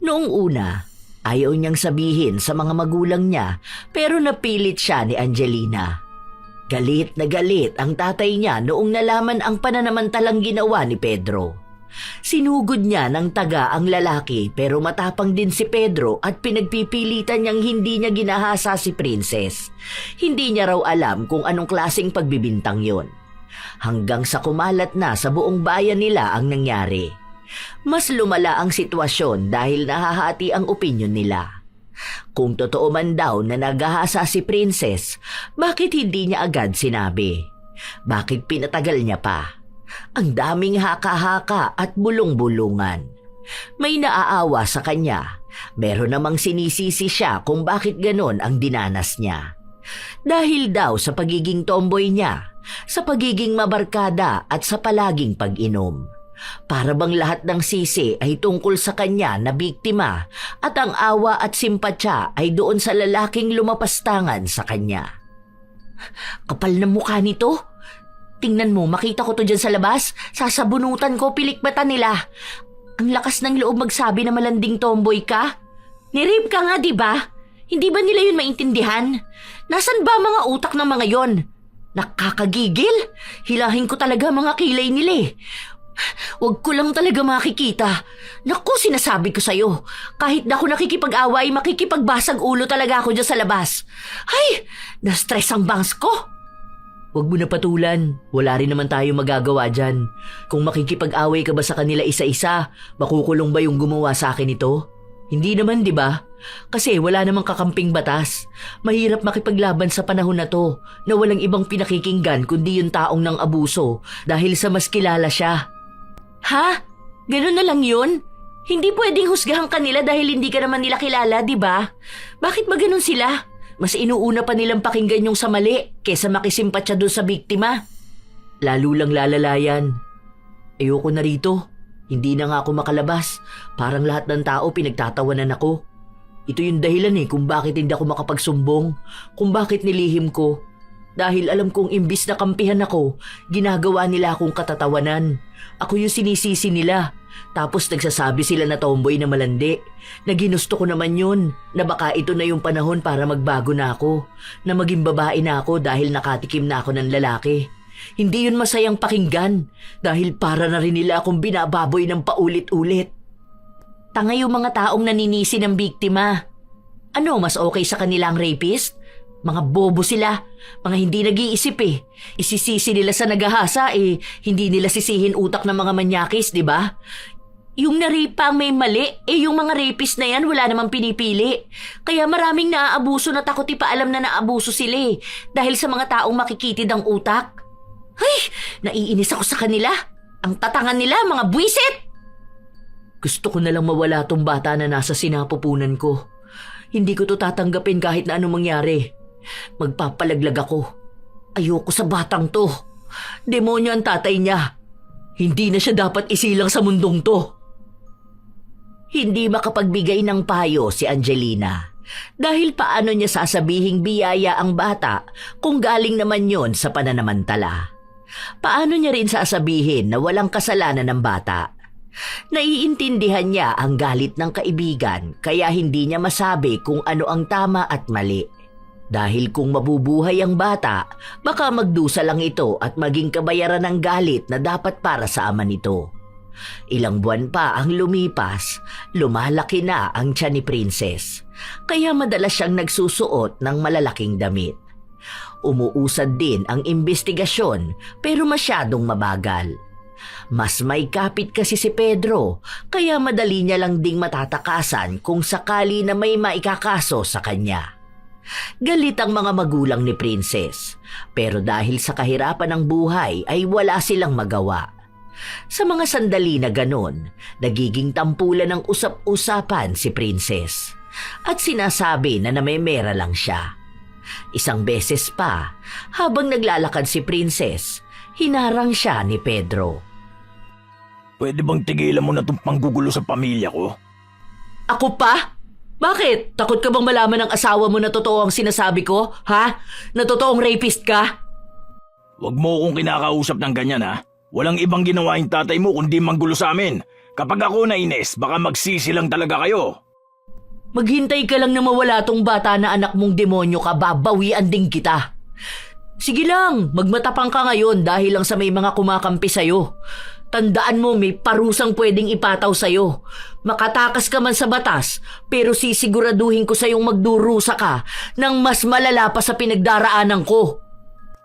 Noong una, ayaw niyang sabihin sa mga magulang niya pero napilit siya ni Angelina. Galit na galit ang tatay niya noong nalaman ang pananamantalang ginawa ni Pedro. Sinugod niya ng taga ang lalaki pero matapang din si Pedro at pinagpipilitan niyang hindi niya ginahasa si Princess. Hindi niya raw alam kung anong klaseng pagbibintang yon. Hanggang sa kumalat na sa buong bayan nila ang nangyari. Mas lumala ang sitwasyon dahil nahahati ang opinyon nila. Kung totoo man daw na naghahasa si Princess, bakit hindi niya agad sinabi? Bakit pinatagal niya pa? Ang daming haka-haka at bulong-bulungan. May naaawa sa kanya. Meron namang sinisisi siya kung bakit ganon ang dinanas niya. Dahil daw sa pagiging tomboy niya, sa pagiging mabarkada at sa palaging pag-inom. Para bang lahat ng sisi ay tungkol sa kanya na biktima at ang awa at simpatya ay doon sa lalaking lumapastangan sa kanya. Kapal na mukha nito. Tingnan mo, makita ko to dyan sa labas. Sasabunutan ko, pilikbatan nila. Ang lakas ng loob magsabi na malanding tomboy ka. Nirape ka nga, di ba? Hindi ba nila yun maintindihan? Nasaan ba mga utak ng mga yon? Nakakagigil. Hilahin ko talaga mga kilay nila eh. Huwag ko lang talaga makikita. Naku, sinasabi ko sa'yo. Kahit na ako nakikipag-away, makikipagbasag ulo talaga ako dyan sa labas. Ay, na-stress ang bangs ko. Huwag mo na patulan. Wala rin naman tayo magagawa dyan. Kung makikipag-away ka ba sa kanila isa-isa, makukulong ba yung gumawa sa akin ito? Hindi naman, di ba? Kasi wala namang kakamping batas. Mahirap makipaglaban sa panahon na to na walang ibang pinakikinggan kundi yung taong nang abuso dahil sa mas kilala siya. Ha? Ganun na lang yun? Hindi pwedeng husgahan kanila dahil hindi ka naman nila kilala, di ba? Bakit ba ganun sila? Mas inuuna pa nilang pakinggan yung sa mali kesa makisimpatya doon sa biktima. Lalo lang lalalayan. Ayoko na rito. Hindi na nga ako makalabas. Parang lahat ng tao pinagtatawanan ako. Ito yung dahilan kung bakit hindi ako makapagsumbong. Kung bakit nilihim ko. Dahil alam kong imbis na kampihan ako, ginagawa nila akong katatawanan. Ako yung sinisisi nila. Tapos nagsasabi sila na tomboy na malandi. Na ginusto ko naman yun. Na baka ito na yung panahon para magbago na ako. Na maging babae na ako dahil nakatikim na ako ng lalaki. Hindi yun masayang pakinggan. Dahil para na rin nila akong binababoy ng paulit-ulit. Tanga yung mga taong naninisi ng biktima. Ano, mas okay sa kanilang rapist? Mga bobo sila. Mga hindi nag-iisip eh. Isisisi nila sa nagahasa eh. Hindi nila sisihin utak ng mga manyakis, di ba? Yung na-rape pa ang may mali, eh yung mga rapist na yan wala namang pinipili. Kaya maraming naaabuso na takot ipaalam na naabuso sila eh. Dahil sa mga taong makikitid ang utak. Ay, naiinis ako sa kanila. Ang tatangan nila, mga buwisit! Gusto ko na lang mawala tong bata na nasa sinapupunan ko. Hindi ko to tatanggapin kahit na anong mangyari. Magpapalaglag ako. Ayoko sa batang to. Demonyo ang tatay niya. Hindi na siya dapat isilang sa mundong to. Hindi makapagbigay ng payo si Angelina dahil paano niya sasabihing biyaya ang bata kung galing naman yon sa pananamantala. Paano niya rin sasabihin na walang kasalanan ng bata? Naiintindihan niya ang galit ng kaibigan kaya hindi niya masabi kung ano ang tama at mali. Dahil kung mabubuhay ang bata, baka magdusa lang ito at maging kabayaran ng galit na dapat para sa ama nito. Ilang buwan pa ang lumipas, lumalaki na ang tiyan ni Princess, kaya madalas siyang nagsusuot ng malalaking damit. Umuusad din ang imbestigasyon pero masyadong mabagal. Mas may kapit kasi si Pedro, kaya madali niya lang ding matatakasan kung sakali na may maikakaso sa kanya. Galit ang mga magulang ni Princess, pero dahil sa kahirapan ng buhay ay wala silang magawa. Sa mga sandali na ganon, nagiging tampulan ng usap-usapan si Princess at sinasabi na namemera lang siya. Isang beses pa, habang naglalakad si Princess, hinarang siya ni Pedro. Pwede bang tigilan mo na itong panggugulo sa pamilya ko? Ako pa? Bakit? Takot ka bang malaman ng asawa mo na totoo ang sinasabi ko? Ha? Na totoong rapist ka? Huwag mo akong kinakausap ng ganyan ha. Walang ibang ginawa yung tatay mo kundi manggulo sa amin. Kapag ako nainis, baka magsisi lang talaga kayo. Maghintay ka lang na mawala tong bata na anak mong demonyo ka, babawian din kita. Sige lang, magmatapang ka ngayon dahil lang sa may mga kumakampi sa'yo. Tandaan mo may parusang pwedeng ipataw sa'yo. Makatakas ka man sa batas, pero sisiguraduhin ko sa'yong magdurusa ka ng mas malala pa sa pinagdaraanan ko.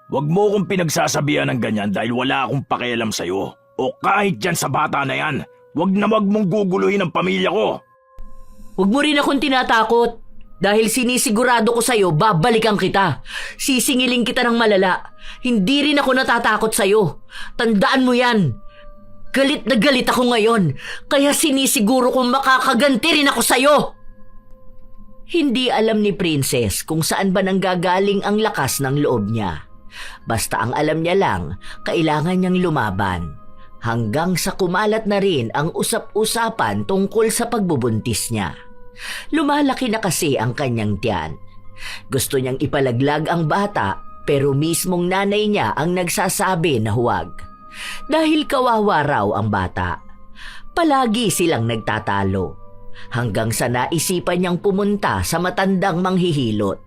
Huwag mo akong pinagsasabihan ng ganyan dahil wala akong pakialam sa'yo. O kahit dyan sa bata na yan, huwag mong guguluhin ang pamilya ko. Huwag mo rin akong tinatakot. Dahil sinisigurado ko sa'yo, babalikan kita. Sisingiling kita ng malala. Hindi rin ako natatakot sa'yo. Tandaan mo yan. Galit na galit ako ngayon, kaya sinisiguro kong makakaganti rin ako sa'yo. Hindi alam ni Princess kung saan ba nanggagaling ang lakas ng loob niya. Basta ang alam niya lang, kailangan niyang lumaban. Hanggang sa kumalat na rin ang usap-usapan tungkol sa pagbubuntis niya. Lumalaki na kasi ang kanyang tiyan. Gusto niyang ipalaglag ang bata pero mismong nanay niya ang nagsasabi na huwag. Dahil kawawa raw ang bata. Palagi silang nagtatalo. Hanggang sa naisipan niyang pumunta sa matandang manghihilot.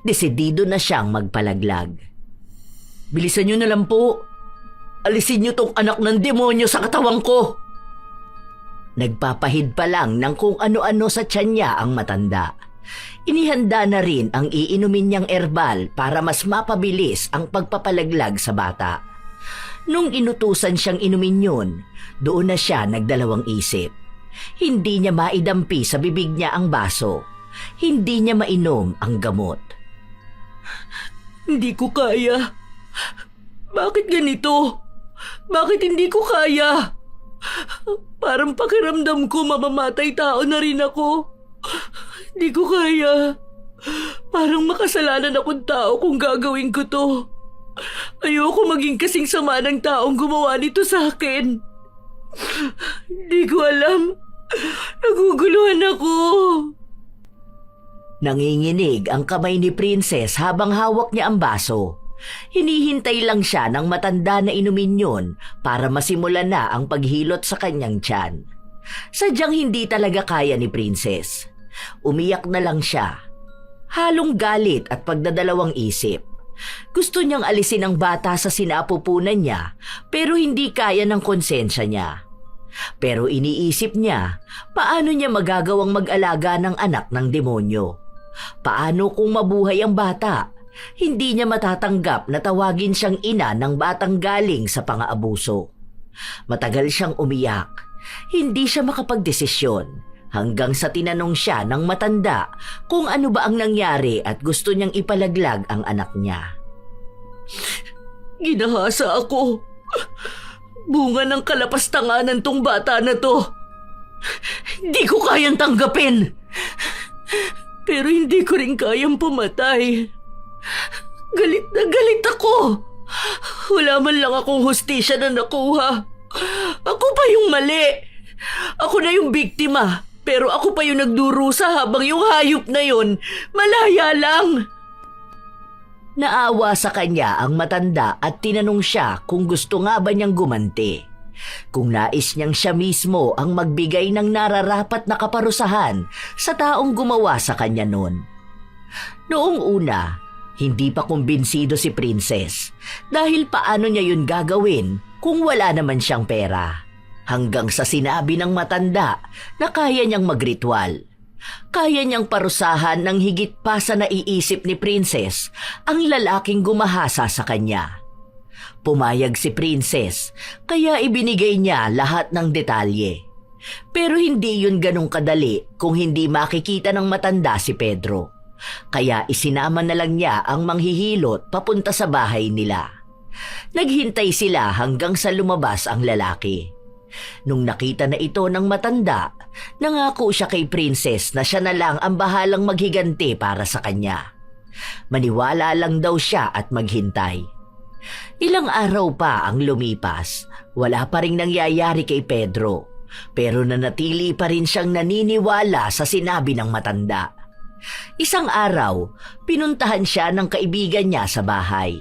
Desidido na siyang magpalaglag. Bilisan niyo na lang po. Alisin niyo tong anak ng demonyo sa katawan ko. Nagpapahid pa lang ng kung ano-ano sa tiyan niya ang matanda. Inihanda na rin ang iinumin niyang herbal para mas mapabilis ang pagpapalaglag sa bata. Nung inutusan siyang inumin yun, doon na siya nagdalawang isip. Hindi niya maidampi sa bibig niya ang baso. Hindi niya mainom ang gamot. Hindi ko kaya. Bakit ganito? Bakit hindi ko kaya? Parang pakiramdam ko mamamatay tao na rin ako. Hindi ko kaya. Parang makasalanan akong tao kung gagawin ko to. Ayoko maging kasing sama ng taong gumawa nito sa akin. Hindi ko alam. Naguguluhan ako. Nanginginig ang kamay ni Princess habang hawak niya ang baso. Hinihintay lang siya ng matanda na inumin yun para masimulan na ang paghilot sa kanyang tiyan. Sadyang hindi talaga kaya ni Princess. Umiyak na lang siya. Halong galit at pagdadalawang isip. Gusto niyang alisin ang bata sa sinapupunan niya pero hindi kaya ng konsensya niya. Pero iniisip niya, paano niya magagawang mag-alaga ng anak ng demonyo? Paano kung mabuhay ang bata? Hindi niya matatanggap na tawagin siyang ina ng batang galing sa pang-aabuso. Matagal siyang umiyak. Hindi siya makapagdesisyon hanggang sa tinanong siya ng matanda kung ano ba ang nangyari at gusto niyang ipalaglag ang anak niya. Ginahasa ako. Bunga ng kalapastanganan tong bata na to. Hindi ko kayang tanggapin. Pero hindi ko rin kayang pumatay. Galit na galit ako. Wala man lang akong hustisya na nakuha. Ako pa yung mali. Ako na yung biktima. Pero ako pa yung nagdurusa habang yung hayop na yun malaya lang. Naawa sa kanya ang matanda at tinanong siya kung gusto nga ba niyang gumanti. Kung nais niyang siya mismo ang magbigay ng nararapat na kaparusahan sa taong gumawa sa kanya noon. Noong una, hindi pa kumbinsido si Princess dahil paano niya yun gagawin kung wala naman siyang pera. Hanggang sa sinabi ng matanda na kaya niyang magritual. Kaya niyang parusahan ng higit pa sa naiisip ni Princess ang lalaking gumahasa sa kanya. Pumayag si Princess kaya ibinigay niya lahat ng detalye. Pero hindi yun ganong kadali kung hindi makikita ng matanda si Pedro. Kaya isinama na lang niya ang manghihilot papunta sa bahay nila. Naghintay sila hanggang sa lumabas ang lalaki. Nung nakita na ito ng matanda, nangako siya kay Princess na siya na lang ang bahalang maghiganti para sa kanya. Maniwala lang daw siya at maghintay. Ilang araw pa ang lumipas, wala pa ring nangyayari kay Pedro, pero nanatili pa rin siyang naniniwala sa sinabi ng matanda. Isang araw, pinuntahan siya ng kaibigan niya sa bahay.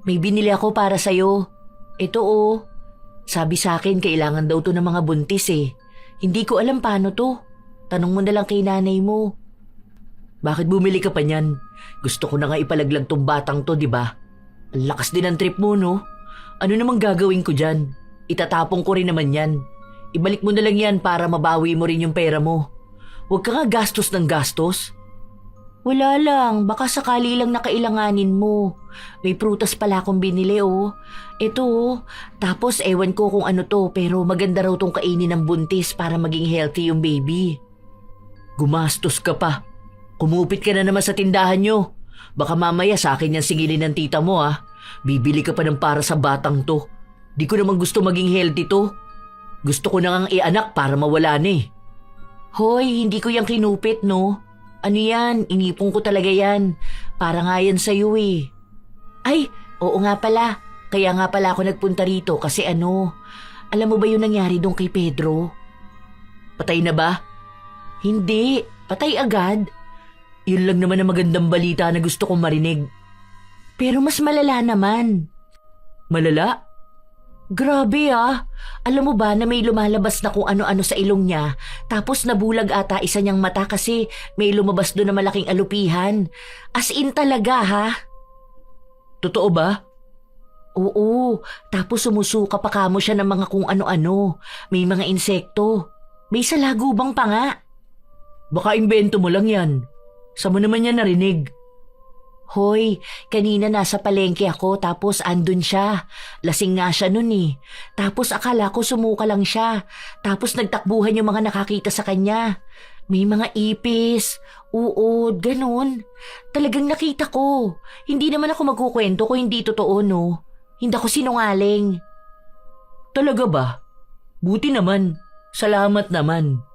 May binili ako para sa'yo. Ito oh. Sabi sa akin kailangan daw to ng mga buntis eh. Hindi ko alam paano to. Tanong mo na lang kay nanay mo. Bakit bumili ka pa niyan? Gusto ko na nga ipalaglag tong batang to, di ba? Ang lakas din ang trip mo, no? Ano namang gagawin ko dyan? Itatapong ko rin naman yan. Ibalik mo na lang yan para mabawi mo rin yung pera mo. Huwag ka nga gastos ng gastos. Wala lang, baka sakali lang nakailanganin mo. May prutas pala akong binili oh. Ito oh, tapos ewan ko kung ano to pero maganda raw tong kainin ng buntis para maging healthy yung baby. Gumastos ka pa. Kumupit ka na naman sa tindahan nyo. Baka mamaya sa akin yan singilin ng tita mo ah. Bibili ka pa ng para sa batang to. Di ko naman gusto maging healthy to. Gusto ko na ngang ianak para mawala na eh. Hoy, hindi ko yung kinupit no. Ano yan? Inipon ko talaga yan. Para nga yan sa'yo eh. Ay, oo nga pala. Kaya nga pala ako nagpunta rito kasi ano, alam mo ba yung nangyari doon kay Pedro? Patay na ba? Hindi, patay agad. Yun lang naman ang magandang balita na gusto kong marinig. Pero mas malala naman. Malala? Grabe ah. Alam mo ba na may lumalabas na kung ano-ano sa ilong niya tapos nabulag ata isa niyang mata kasi may lumabas doon na malaking alupihan. As in talaga ha? Totoo ba? Oo. Tapos sumusuka pa kamo siya ng mga kung ano-ano. May mga insekto. May salagubang pa nga. Baka imbento mo lang yan. Saan mo naman yan narinig? Hoy, kanina nasa palengke ako tapos andun siya. Lasing nga siya nun eh. Tapos akala ko sumuka lang siya. Tapos nagtakbuhan yung mga nakakita sa kanya. May mga ipis, uod, ganun. Talagang nakita ko. Hindi naman ako magkukwento kung hindi totoo no. Hindi ako sinungaling. Talaga ba? Buti naman. Salamat naman.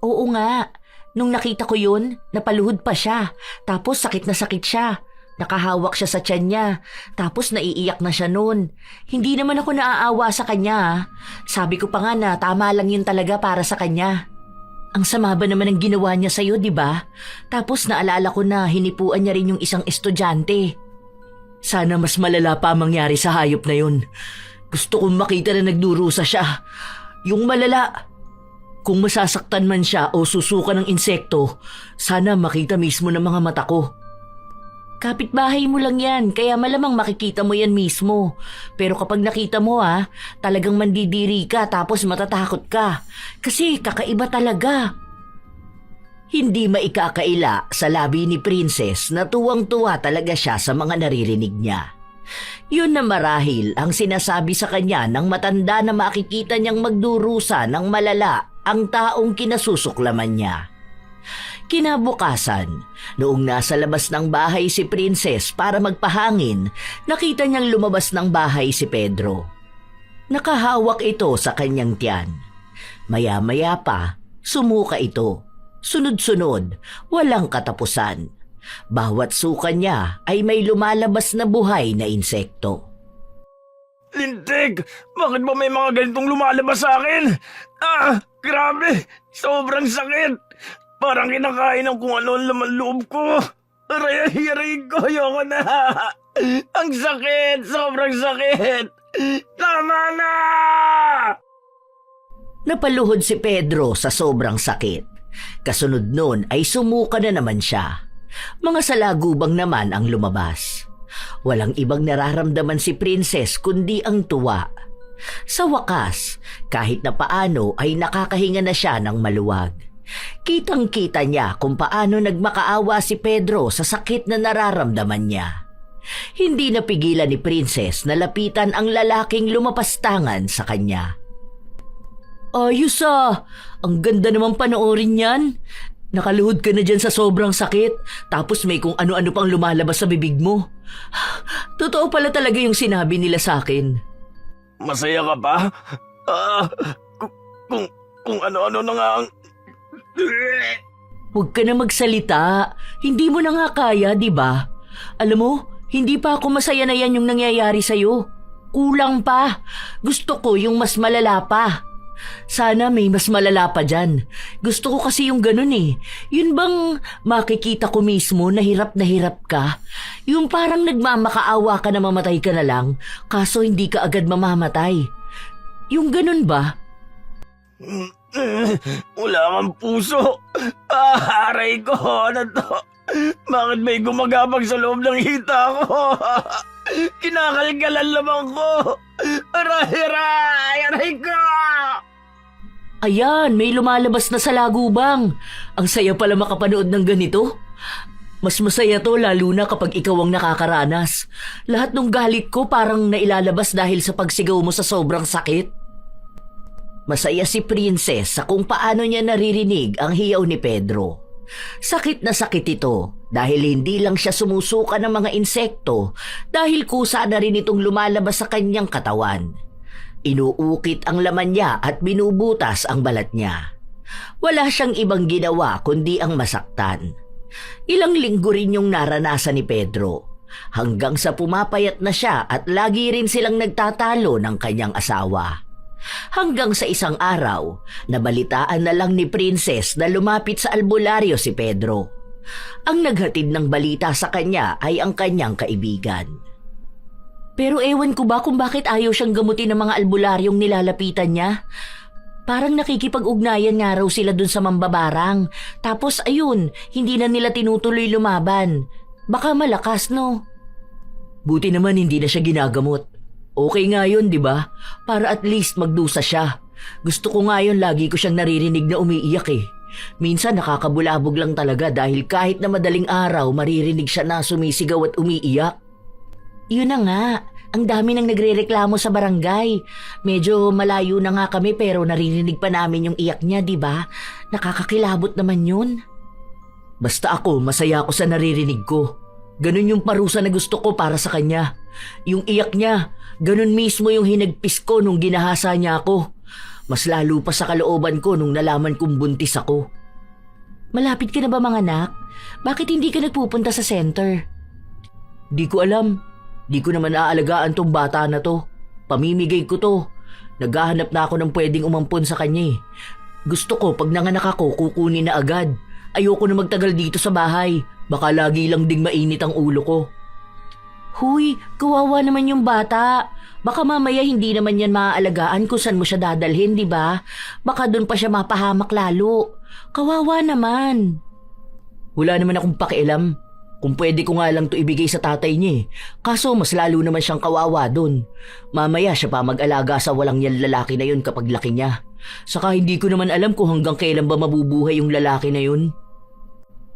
Oo nga. Nung nakita ko yun, napaluhod pa siya. Tapos sakit na sakit siya. Nakahawak siya sa tiyan niya. Tapos naiiyak na siya noon. Hindi naman ako naaawa sa kanya. Sabi ko pa nga na tama lang yun talaga para sa kanya. Ang sama ba naman ang ginawa niya sa'yo, di ba? Tapos naalala ko na hinipuan niya rin yung isang estudyante. Sana mas malala pa mangyari sa hayop na yun. Gusto kong makita na nagdurusa siya. Yung malala. Kung masasaktan man siya o susuka ng insekto, sana makita mismo ng mga mata ko. Kapitbahay mo lang yan, kaya malamang makikita mo yan mismo. Pero kapag nakita mo talagang mandidiri ka tapos matatakot ka. Kasi kakaiba talaga. Hindi maikakaila sa labi ni Princess na tuwang-tuwa talaga siya sa mga naririnig niya. Yun na marahil ang sinasabi sa kanya ng matanda na makikita niyang magdurusa ng malala ang taong kinasusuklaman niya. Kinabukasan, noong nasa labas ng bahay si Princess para magpahangin, nakita niyang lumabas ng bahay si Pedro. Nakahawak ito sa kanyang tiyan. Maya-maya pa, sumuka ito. Sunod-sunod, walang katapusan. Bawat suka niya ay may lumalabas na buhay na insekto. Lintik! Bakit ba may mga ganitong lumalabas sa akin? Grabe! Sobrang sakit! Parang kinakain ng kung ano ang laman loob ko. Aray ko, ayoko na! Ang sakit! Sobrang sakit! Tama na! Napaluhod si Pedro sa sobrang sakit. Kasunod nun ay sumuka na naman siya. Mga salagubang naman ang lumabas. Walang ibang nararamdaman si Princess kundi ang tuwa. Sa wakas, kahit na paano ay nakakahinga na siya ng maluwag. Kitang-kita niya kung paano nagmakaawa si Pedro sa sakit na nararamdaman niya. Hindi napigilan ni Princess na lapitan ang lalaking lumapastangan sa kanya. Ayos ang ganda naman panoorin yan. Nakaluhod ka na dyan sa sobrang sakit, tapos may kung ano-ano pang lumalabas sa bibig mo. Totoo pala talaga yung sinabi nila sa akin. Masaya ka pa? Kung ano-ano na nga ang... Huwag ka na magsalita. Hindi mo na nga kaya, di ba? Alam mo, hindi pa ako masaya na yan yung nangyayari sa'yo. Kulang pa. Gusto ko yung mas malala pa. Sana may mas malala pa dyan. Gusto ko kasi yung ganun eh. Yun bang makikita ko mismo na hirap ka? Yung parang nagmamakaawa ka na mamatay ka na lang, kaso hindi ka agad mamamatay. Yung ganun ba? Wala kang puso. Aray ko, ano to? Bakit may gumagapag sa loob ng hita ko? Kinakalgalan lamang ko. Aray ko! Ayan, may lumalabas na sa lagubang. Ang saya pala makapanood ng ganito. Mas masaya to lalo na kapag ikaw ang nakakaranas. Lahat ng galit ko parang nailalabas dahil sa pagsigaw mo sa sobrang sakit. Masaya si Princess sa kung paano niya naririnig ang hiyaw ni Pedro. Sakit na sakit ito dahil hindi lang siya sumusuka ng mga insekto dahil kusa na rin itong lumalabas sa kanyang katawan. Inuukit ang laman niya at binubutas ang balat niya. Wala siyang ibang ginawa kundi ang masaktan. Ilang linggo rin yung naranasan ni Pedro hanggang sa pumapayat na siya at lagi rin silang nagtatalo ng kanyang asawa. Hanggang sa isang araw, nabalitaan na lang ni Princess na lumapit sa albularyo si Pedro. Ang naghatid ng balita sa kanya ay ang kanyang kaibigan. Pero ewan ko ba kung bakit ayaw siyang gamutin ng mga albularyong nilalapitan niya. Parang nakikipag-ugnayan nga raw sila dun sa mambabarang. Tapos ayun, hindi na nila tinutuloy lumaban. Baka malakas, no? Buti naman hindi na siya ginagamot. Okay nga yun, di ba? Para at least magdusa siya. Gusto ko nga yun, lagi ko siyang naririnig na umiiyak eh. Minsan nakakabulabog lang talaga dahil kahit na madaling araw maririnig siya na sumisigaw at umiiyak. Yun na nga, ang dami nang nagrereklamo sa barangay. Medyo malayo na nga kami pero naririnig pa namin yung iyak niya, di ba? Nakakakilabot naman yun. Basta ako, masaya ako sa naririnig ko. Ganun yung parusa na gusto ko para sa kanya. Yung iyak niya, ganun mismo yung hinagpis ko nung ginahasa niya ako. Mas lalo pa sa kalooban ko nung nalaman kong buntis ako. Malapit ka na ba mga anak? Bakit hindi ka nagpupunta sa center? Di ko alam. Di ko naman aalagaan tong bata na to. Pamimigay ko to. Naghahanap na ako ng pwedeng umampon sa kanya eh. Gusto ko pag nanganak ako kukunin na agad. Ayoko na magtagal dito sa bahay. Baka lagi lang ding mainit ang ulo ko. Huy, kawawa naman yung bata. Baka mamaya hindi naman yan maaalagaan kung saan mo siya dadalhin, di ba? Baka doon pa siya mapahamak lalo. Kawawa naman. Wala naman akong pakialam. Kung pwede ko nga lang to ibigay sa tatay niya eh. Kaso mas lalo naman siyang kawawa doon. Mamaya siya pa mag-alaga sa walang yan lalaki na yun kapag laki niya. Saka hindi ko naman alam kung hanggang kailan ba mabubuhay yung lalaki na yun.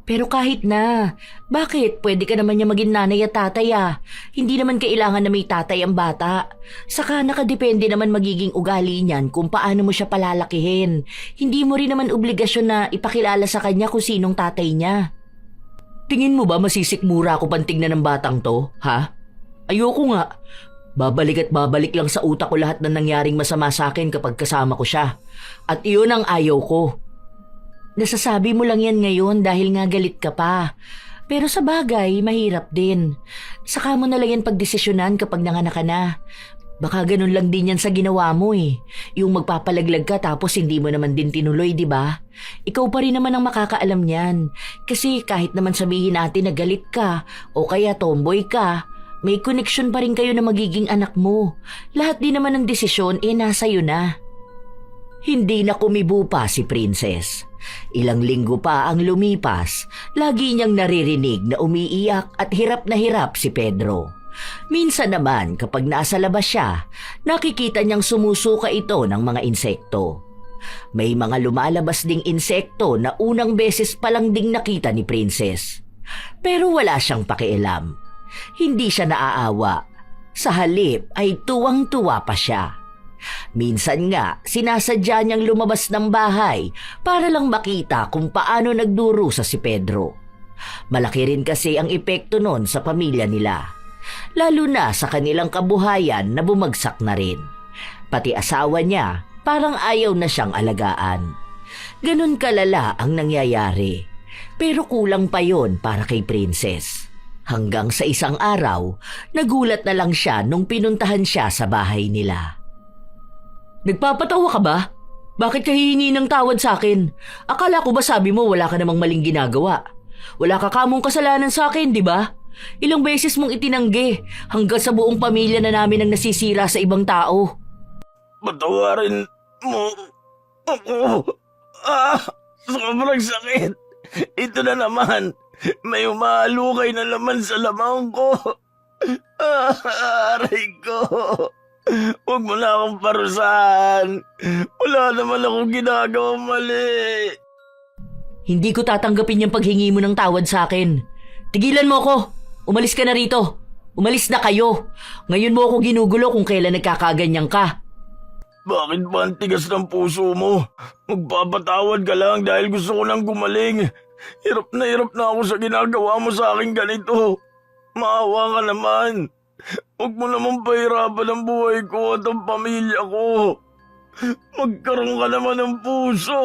Pero kahit na, bakit? Pwede ka naman niya maging nanay at tatay ah. Hindi naman kailangan na may tatay ang bata. Saka nakadepende naman magiging ugali niyan kung paano mo siya palalakihin. Hindi mo rin naman obligasyon na ipakilala sa kanya kung sinong tatay niya. Tingin mo ba masisikmura ako pantignan ng batang to, ha? Ayoko nga. Babalik at babalik lang sa utak ko lahat ng nangyaring masama sa akin kapag kasama ko siya. At iyon ang ayaw ko. Nasasabi mo lang yan ngayon dahil nga galit ka pa. Pero sa bagay, mahirap din. Saka mo na lang yan pagdesisyonan kapag nanganak ka na. Baka ganun lang din yan sa ginawa mo eh. Yung magpapalaglag ka tapos hindi mo naman din tinuloy, di ba? Ikaw pa rin naman ang makakaalam niyan. Kasi kahit naman sabihin natin na galit ka o kaya tomboy ka, may connection pa rin kayo na magiging anak mo. Lahat din naman ng desisyon nasa'yo na. Hindi na kumibo pa si Princess. Ilang linggo pa ang lumipas, lagi niyang naririnig na umiiyak at hirap na hirap si Pedro. Minsan naman kapag nasa labas siya, nakikita niyang sumusuka ito ng mga insekto. May mga lumalabas ding insekto na unang beses pa lang ding nakita ni Princess. Pero wala siyang pakialam. Hindi siya naaawa. Sa halip ay tuwang-tuwa pa siya. Minsan nga, sinasadya niyang lumabas ng bahay para lang makita kung paano nagdurusa si Pedro. Malaki rin kasi ang epekto nun sa pamilya nila. Lalo na sa kanilang kabuhayan na bumagsak na rin. Pati asawa niya, parang ayaw na siyang alagaan. Ganun kalala ang nangyayari. Pero kulang pa yon para kay Princess. Hanggang sa isang araw, nagulat na lang siya nung pinuntahan siya sa bahay nila. Nagpapatawa ka ba? Bakit ka hihingi ng tawad sa akin? Akala ko ba sabi mo wala ka namang maling ginagawa? Wala ka kamong kasalanan sa akin, di ba? Ilang beses mong itinanggi hanggang sa buong pamilya na namin ang nasisira sa ibang tao. Patawarin mo ako. Sobrang sakit. Ito na naman. May umahalukay na laman sa lamang ko. Aray ko. Huwag mo na akong parusahan. Wala naman akong ginagawang mali. Hindi ko tatanggapin yung paghingi mo ng tawad sa akin. Tigilan mo ako. Umalis ka na rito. Umalis na kayo. Ngayon mo ako ginugulo kung kailan nagkakaganyan ka. Bakit ba ang tigas ng puso mo? Magpapatawad ka lang dahil gusto ko nang gumaling. Hirap na ako sa ginagawa mo sa akin ganito. Maawa ka naman. Huwag mo naman pahirapan ang buhay ko at ang pamilya ko. Magkaroon ka naman ng puso.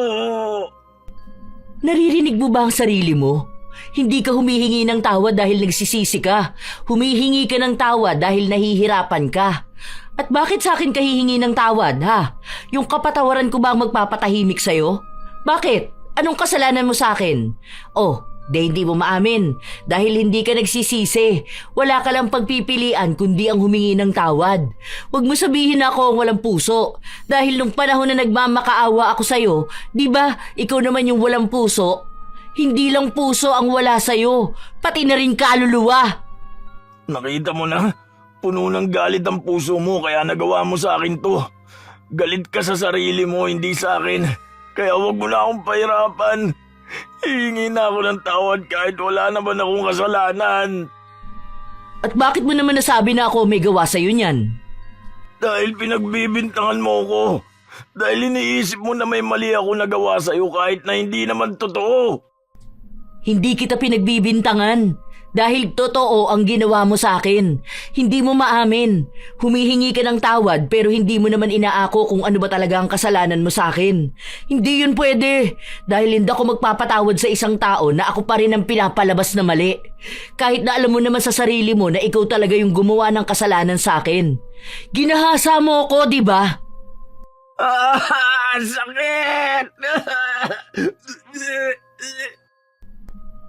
Naririnig mo ba ang sarili mo? Hindi ka humihingi ng tawad dahil nagsisisi ka. Humihingi ka ng tawad dahil nahihirapan ka. At bakit sa akin ka hihingi ng tawad, ha? Yung kapatawaran ko ba ang magpapatahimik sa'yo? Bakit? Anong kasalanan mo sa akin? Oh, hindi mo maamin. Dahil hindi ka nagsisisi. Wala ka lang pagpipilian kundi ang humingi ng tawad. Huwag mo sabihin na ako ang walang puso. Dahil nung panahon na nagmamakaawa ako sa'yo, di ba, ikaw naman yung walang puso? Hindi lang puso ang wala sa'yo, pati na rin kaluluwa. Nakita mo na? Puno ng galit ang puso mo kaya nagawa mo sa akin to. Galit ka sa sarili mo, hindi sa akin. Kaya wag mo na akong pahirapan. Hihingi na ako ng tawad kahit wala naman akong kasalanan. At bakit mo naman nasabi na ako may gawa sa'yo niyan? Dahil pinagbibintangan mo ko. Dahil iniisip mo na may mali ako nagawa sa'yo kahit na hindi naman totoo. Hindi kita pinagbibintangan. Dahil totoo ang ginawa mo sa akin. Hindi mo maamin. Humihingi ka ng tawad pero hindi mo naman inaako kung ano ba talaga ang kasalanan mo sa akin. Hindi yun pwede. Dahil hindi ako magpapatawad sa isang tao na ako pa rin ang pinapalabas na mali. Kahit na alam mo naman sa sarili mo na ikaw talaga yung gumawa ng kasalanan sa akin. Ginahasa mo ako, di ba? Sakit!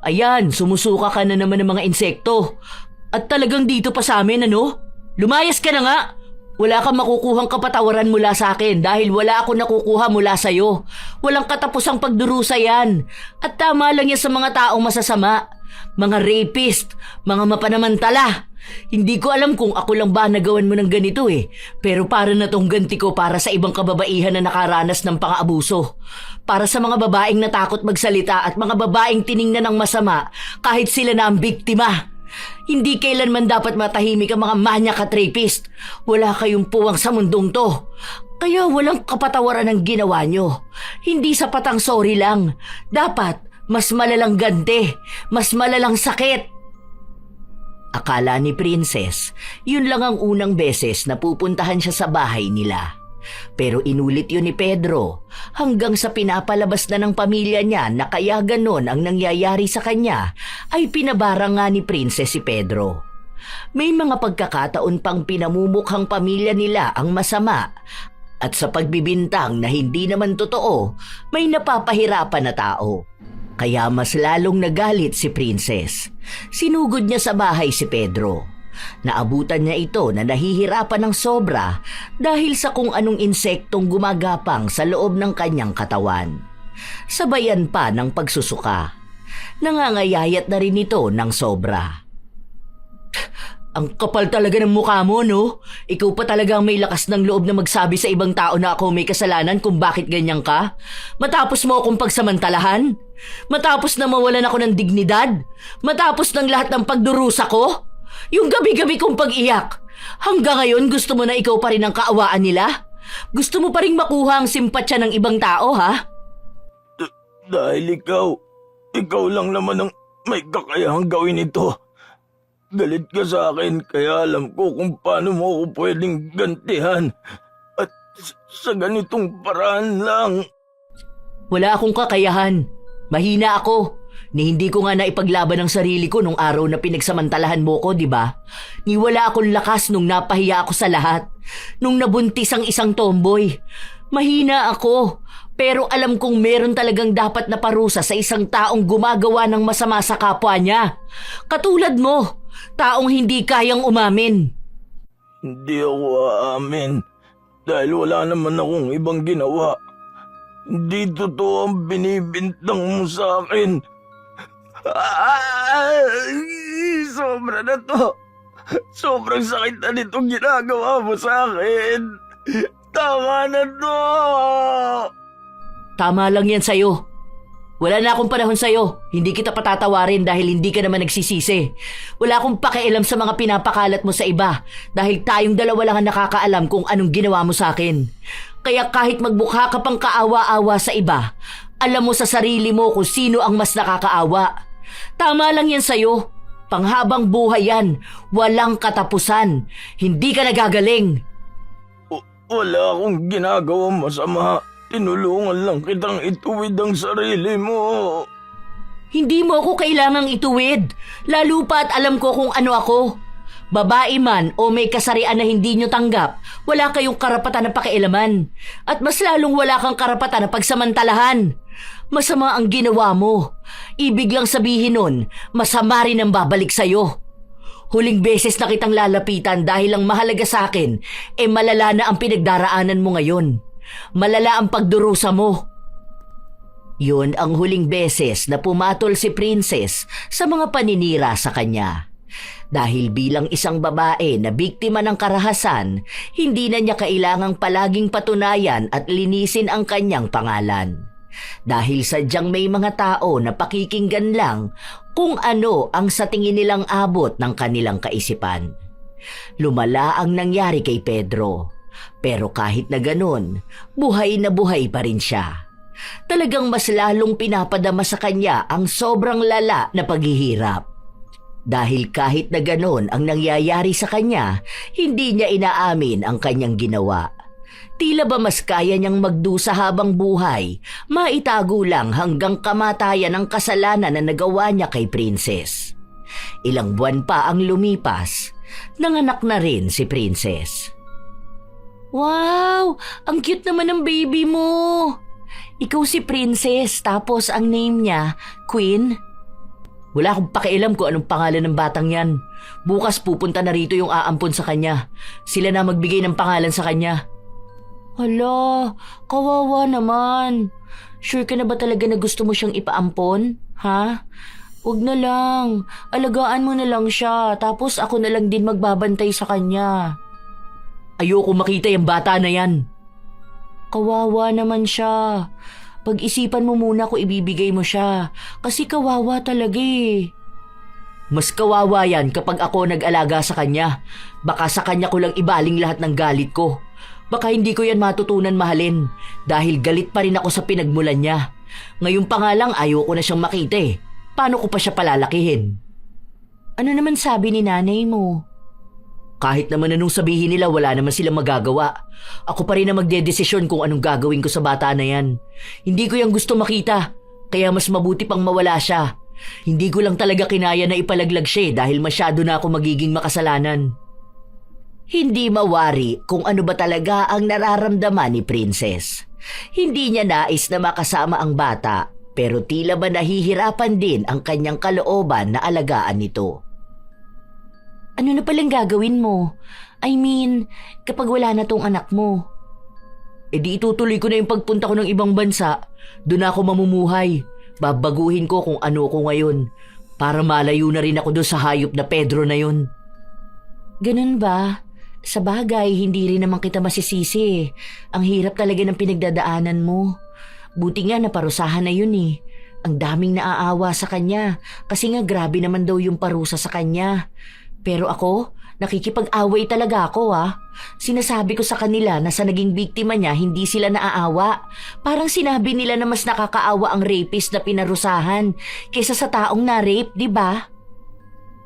Ayan, sumusuka ka na naman ng mga insekto. At talagang dito pa sa amin, ano? Lumayas ka na nga! Wala kang makukuhang kapatawaran mula sa akin dahil wala ako nakukuha mula sa'yo. Walang katapusang pagdurusa yan. At tama lang yan sa mga taong masasama. Mga rapist, mga mapanamantala. Hindi ko alam kung ako lang ba nagawan mo ng ganito eh. Pero para na tong ganti ko para sa ibang kababaihan na nakaranas ng pang-aabuso. Para sa mga babaeng natakot magsalita at mga babaeng tiningnan ng masama kahit sila na ang biktima. Hindi kailanman dapat matahimik ang mga manyak at rapist. Wala kayong puwang sa mundong to. Kaya walang kapatawaran ang ginawa nyo. Hindi sapat ang sorry lang. Dapat mas malalang ganti, mas malalang sakit. Akala ni Princess, yun lang ang unang beses na pupuntahan siya sa bahay nila. Pero inulit yun ni Pedro hanggang sa pinapalabas na ng pamilya niya na kaya ganon ang nangyayari sa kanya ay pinabara nga ni Princess si Pedro. may mga pagkakataon pang pinamumukhang pamilya nila ang masama at sa pagbibintang na hindi naman totoo, may napapahirapan na tao. Kaya mas lalong nagalit si Princess. Sinugod niya sa bahay si Pedro. Naabutan niya ito na nahihirapan ng sobra dahil sa kung anong insektong gumagapang sa loob ng kanyang katawan. Sabayan pa ng pagsusuka. Nangangayayat na rin ito ng sobra. Ang kapal talaga ng mukha mo, no? Ikaw pa talaga ang may lakas ng loob na magsabi sa ibang tao na ako may kasalanan kung bakit ganyan ka? Matapos mo akong pagsamantalahan? Matapos na mawalan ako ng dignidad? Matapos ng lahat ng pagdurusa ko? Yung gabi-gabi kong pag-iyak? Hanggang ngayon gusto mo na ikaw pa rin ang kaawaan nila? Gusto mo pa rin makuha ang simpatsya ng ibang tao, ha? Dahil ikaw lang naman ang may kakayahang gawin ito. Galit ka sa akin kaya alam ko kung paano mo ako pwedeng gantihan. At sa ganitong paraan lang. Wala akong kakayahan. Mahina ako. Ni hindi ko nga naipaglaban ang sarili ko nung araw na pinagsamantalahan mo ko, di ba? Ni wala akong lakas nung napahiya ako sa lahat. Nung nabuntis ang isang tomboy. Mahina ako. Pero alam kong meron talagang dapat na parusa sa isang taong gumagawa ng masama sa kapwa niya. Katulad mo. Taong hindi kayang umamin. Hindi ako aamin. Dahil wala naman akong ibang ginawa. Hindi totoo ang binibintang mo sa akin. Sobra na to. Sobrang sakit na nitong ginagawa mo sa akin. Tama na to. Tama lang yan sa'yo. Wala na akong panahon sa'yo. Hindi kita patatawarin dahil hindi ka naman nagsisisi. Wala akong pakialam sa mga pinapakalat mo sa iba dahil tayong dalawa lang ang nakakaalam kung anong ginawa mo sa akin. Kaya kahit magbukha ka pang kaawa-awa sa iba, alam mo sa sarili mo kung sino ang mas nakakaawa. Tama lang yan sa'yo. Panghabang buhay yan. Walang katapusan. Hindi ka nagagaling. Wala akong ginagawang masama. Tinulungan lang kitang ituwid ang sarili mo. Hindi mo ako kailangang ituwid. Lalo pa at alam ko kung ano ako. Babae man o may kasarian na hindi nyo tanggap, wala kayong karapatan na pakialaman. At mas lalong wala kang karapatan na pagsamantalahan. Masama ang ginawa mo. Ibig lang sabihin nun, masama rin ang babalik sa'yo. Huling beses na kitang lalapitan dahil ang mahalaga sa akin, malala na ang pinagdaraanan mo ngayon. Malala ang pagdurusa mo. Yun ang huling beses na pumatol si Princess sa mga paninira sa kanya. Dahil bilang isang babae na biktima ng karahasan, hindi na niya kailangang palaging patunayan at linisin ang kanyang pangalan. Dahil sadyang may mga tao na pakikinggan lang kung ano ang sa tingin nilang abot ng kanilang kaisipan. Lumala ang nangyari kay Pedro. Pero kahit na ganun, buhay na buhay pa rin siya. Talagang mas lalong pinapadama sa kanya ang sobrang lala na paghihirap. Dahil kahit na ganun ang nangyayari sa kanya, hindi niya inaamin ang kanyang ginawa. Tila ba mas kaya niyang magdusa habang buhay, maitago lang hanggang kamatayan ang kasalanan na nagawa niya kay Princess. Ilang buwan pa ang lumipas, nanganak na rin si Princess. Wow! Ang cute naman ng baby mo! Ikaw si Princess, tapos ang name niya, Queen? Wala akong pakialam kung anong pangalan ng batang yan. Bukas pupunta na rito yung aampon sa kanya. Sila na magbigay ng pangalan sa kanya. Hala, kawawa naman. Sure ka na ba talaga na gusto mo siyang ipaampon? Ha? Huwag na lang. Alagaan mo na lang siya, tapos ako na lang din magbabantay sa kanya. Ayoko makita yung bata na yan. Kawawa naman siya. Pag-isipan mo muna kung ibibigay mo siya. Kasi kawawa talaga eh. Mas kawawa yan kapag ako nag-alaga sa kanya. Baka sa kanya ko lang ibaling lahat ng galit ko. Baka hindi ko yan matutunan mahalin. Dahil galit pa rin ako sa pinagmulan niya. Ngayon pa nga lang ayoko na siyang makita eh. Paano ko pa siya palalakihin? Ano naman sabi ni nanay mo? Kahit naman anong sabihin nila, wala naman silang magagawa. Ako pa rin na magdedesisyon kung anong gagawin ko sa bata na yan. Hindi ko yung gusto makita, kaya mas mabuti pang mawala siya. Hindi ko lang talaga kinaya na ipalaglag siya dahil masyado na ako magiging makasalanan. Hindi mawari kung ano ba talaga ang nararamdaman ni Princess. Hindi niya nais na makasama ang bata pero tila ba nahihirapan din ang kanyang kalooban na alagaan ito. Ano na palang gagawin mo? I mean, kapag wala na tong anak mo. Di itutuloy ko na yung pagpunta ko ng ibang bansa. Doon ako mamumuhay. Babaguhin ko kung ano ko ngayon para malayo na rin ako doon sa hayop na Pedro na yun. Ganun ba? Sa bagay, hindi rin naman kita masisisi. Ang hirap talaga ng pinagdadaanan mo. Buti nga naparusahan na yun eh. Ang daming naaawa sa kanya kasi nga grabe naman daw yung parusa sa kanya. Pero ako, nakikipag-away talaga ako ah. Sinasabi ko sa kanila na sa naging biktima niya hindi sila naaawa. Parang sinabi nila na mas nakakaawa ang rapist na pinarusahan kaysa sa taong na-rape, di ba?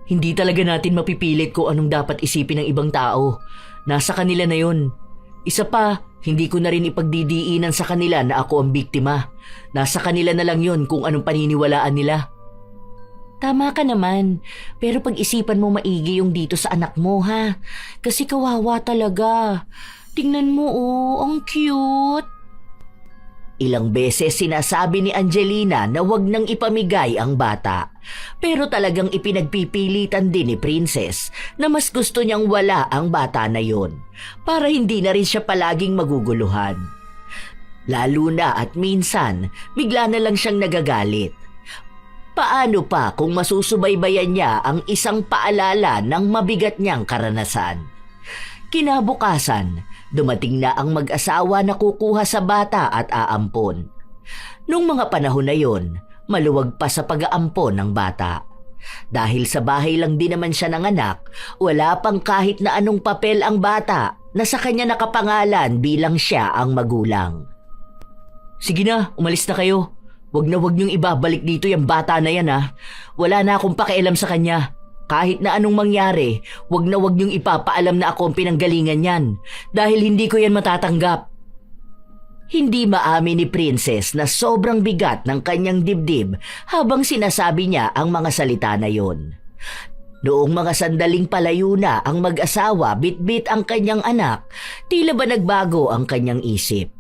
Hindi talaga natin mapipilit kung anong dapat isipin ng ibang tao. Nasa kanila na yun. Isa pa, hindi ko na rin ipagdidiinan sa kanila na ako ang biktima. Nasa kanila na lang yun kung anong paniniwalaan nila. Tama ka naman, pero pag-isipan mo maigi yung dito sa anak mo ha. Kasi kawawa talaga. Tingnan mo oh, ang cute. Ilang beses sinasabi ni Angelina na wag nang ipamigay ang bata. Pero talagang ipinagpipilitan din ni Princess na mas gusto niyang wala ang bata na yon para hindi na rin siya palaging maguguluhan. Lalo na at minsan, bigla na lang siyang nagagalit. Paano pa kung masusubaybayan niya ang isang paalala ng mabigat niyang karanasan? Kinabukasan, dumating na ang mag-asawa na kukuha sa bata at aampon. Nung mga panahon na yon, maluwag pa sa pag-aampon ng bata. Dahil sa bahay lang din naman siya nanganak, wala pang kahit na anong papel ang bata na sa kanya nakapangalan bilang siya ang magulang. Sige na, umalis na kayo. Wag niyong ibabalik dito yung bata na yan ha. Wala na akong pakialam sa kanya. Kahit na anong mangyari, wag niyong ipapaalam na ako ang pinanggalingan yan dahil hindi ko yan matatanggap. Hindi maamin ni Princess na sobrang bigat ng kanyang dibdib habang sinasabi niya ang mga salita na yon. Noong mga sandaling palayo na ang mag-asawa bitbit ang kanyang anak, tila ba nagbago ang kanyang isip.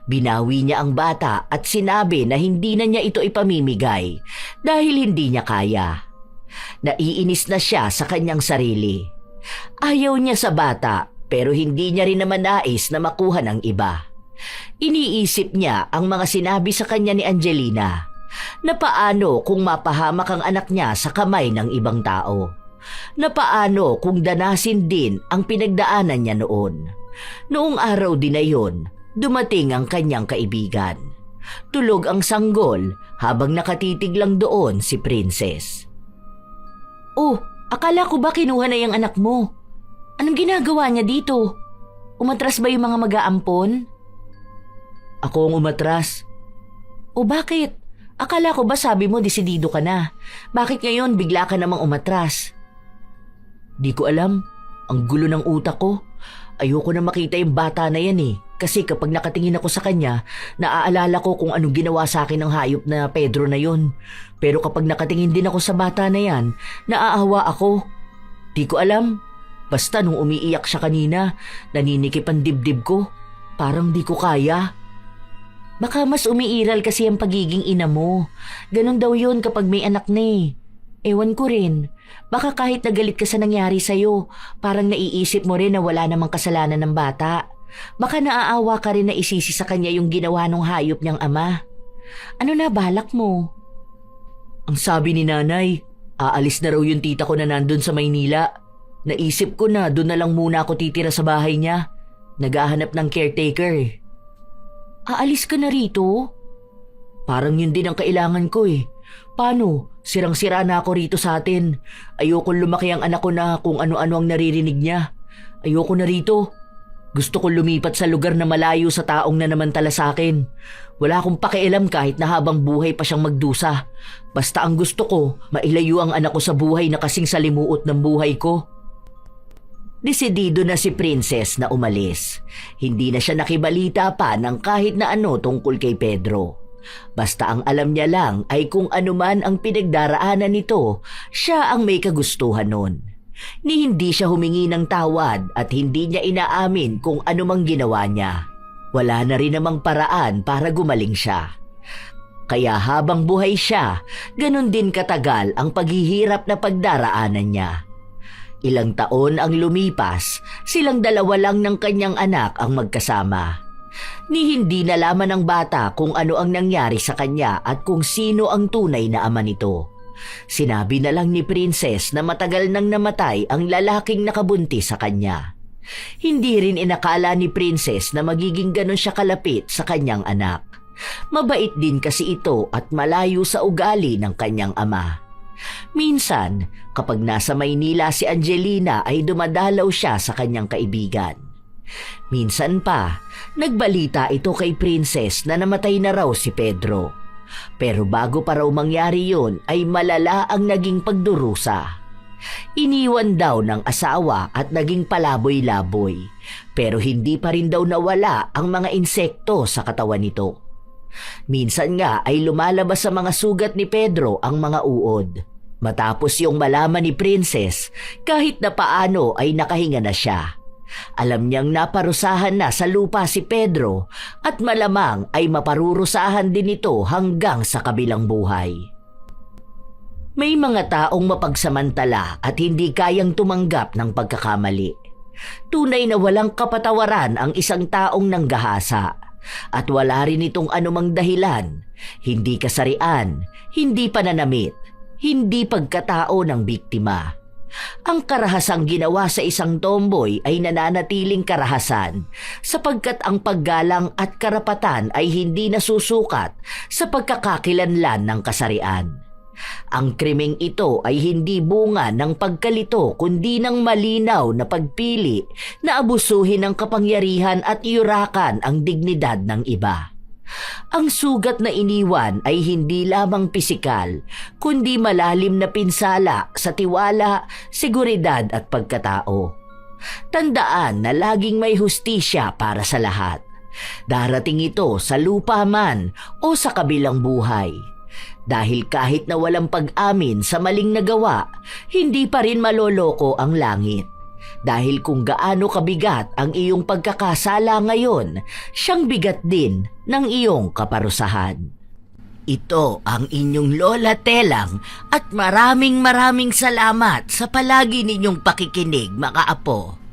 Binawi niya ang bata at sinabi na hindi na niya ito ipamimigay dahil hindi niya kaya. Naiinis na siya sa kanyang sarili. Ayaw niya sa bata pero hindi niya rin naman nais na makuha ng iba. Iniisip niya ang mga sinabi sa kanya ni Angelina na paano kung mapahamak ang anak niya sa kamay ng ibang tao. Na paano kung danasin din ang pinagdaanan niya noon. Noong araw din na yun, dumating ang kanyang kaibigan. Tulog ang sanggol habang nakatitig lang doon si Princess. Oh, akala ko ba kinuha na yung anak mo? Anong ginagawa niya dito? Umatras ba yung mga mag-aampon? Ako ang umatras. O bakit? Akala ko ba sabi mo desidido ka na? Bakit ngayon bigla ka namang umatras? Di ko alam. Ang gulo ng utak ko. Ayoko na makita yung bata na yan eh. Kasi kapag nakatingin ako sa kanya, naaalala ko kung anong ginawa sa akin ng hayop na Pedro na yon. Pero kapag nakatingin din ako sa bata na yan, naaawa ako. Di ko alam. Basta nung umiiyak siya kanina, naninikip ang dibdib ko. Parang di ko kaya. Baka mas umiiral kasi ang pagiging ina mo. Ganon daw yun kapag may anak na eh. Ewan ko rin. Baka kahit nagalit ka sa nangyari sa'yo, parang naiisip mo rin na wala namang kasalanan ng bata. Baka naaawa ka rin na isisi sa kanya yung ginawa ng hayop niyang ama. Ano na balak mo? Ang sabi ni nanay, aalis na raw yung tita ko na nandun sa Maynila. Naisip ko na doon na lang muna ako titira sa bahay niya. Naghahanap ng caretaker. Aalis ka na rito? Parang yun din ang kailangan ko eh. Paano? Sirang-sira na ako rito sa atin. Ayoko lumaki ang anak ko na kung ano-ano ang naririnig niya. Ayoko na rito. Gusto ko lumipat sa lugar na malayo sa taong nanamantala sa akin. Wala akong pakialam kahit na habang buhay pa siyang magdusa. Basta ang gusto ko, mailayo ang anak ko sa buhay na kasing salimuot ng buhay ko. Desidido na si Princess na umalis. Hindi na siya nakibalita pa ng kahit na ano tungkol kay Pedro. Basta ang alam niya lang ay kung anuman ang pinagdaraanan nito, siya ang may kagustuhan nun. Ni hindi siya humingi ng tawad at hindi niya inaamin kung anumang ginawa niya. Wala na rin namang paraan para gumaling siya. Kaya habang buhay siya, ganun din katagal ang paghihirap na pagdaraanan niya. Ilang taon ang lumipas, silang dalawa lang ng kanyang anak ang magkasama. Ni hindi nalaman ng bata kung ano ang nangyari sa kanya at kung sino ang tunay na ama nito. Sinabi na lang ni Princess na matagal nang namatay ang lalaking nakabunti sa kanya. Hindi rin inakala ni Princess na magiging ganon siya kalapit sa kanyang anak. Mabait din kasi ito at malayo sa ugali ng kanyang ama. Minsan, kapag nasa Maynila si Angelina ay dumadalaw siya sa kanyang kaibigan. Minsan pa, nagbalita ito kay Princess na namatay na raw si Pedro. Pero bago pa raw mangyari yun ay malala ang naging pagdurusa. Iniwan daw ng asawa at naging palaboy-laboy, pero hindi pa rin daw nawala ang mga insekto sa katawan nito. Minsan nga ay lumalabas sa mga sugat ni Pedro ang mga uod. Matapos yung malaman ni Princess, kahit na paano ay nakahinga na siya. Alam niyang naparusahan na sa lupa si Pedro at malamang ay maparurusahan din ito hanggang sa kabilang buhay. May mga taong mapagsamantala at hindi kayang tumanggap ng pagkakamali. Tunay na walang kapatawaran ang isang taong nanggahasa at wala rin itong anumang dahilan, hindi kasarian, hindi pananamit, hindi pagkatao ng biktima. Ang karahasang ginawa sa isang tomboy ay nananatiling karahasan sapagkat ang paggalang at karapatan ay hindi nasusukat sa pagkakakilanlan ng kasarian. Ang krimeng ito ay hindi bunga ng pagkalito kundi ng malinaw na pagpili na abusuhin ng kapangyarihan at yurakan ang dignidad ng iba. Ang sugat na iniwan ay hindi lamang pisikal, kundi malalim na pinsala sa tiwala, seguridad at pagkatao. Tandaan na laging may hustisya para sa lahat. Darating ito sa lupa man o sa kabilang buhay. Dahil kahit na walang pag-amin sa maling nagawa, hindi pa rin maloloko ang langit. Dahil kung gaano kabigat ang iyong pagkakasala ngayon, siyang bigat din ng iyong kaparusahan. Ito ang inyong Lola Telang at maraming salamat sa palagi ninyong pakikinig mga apo.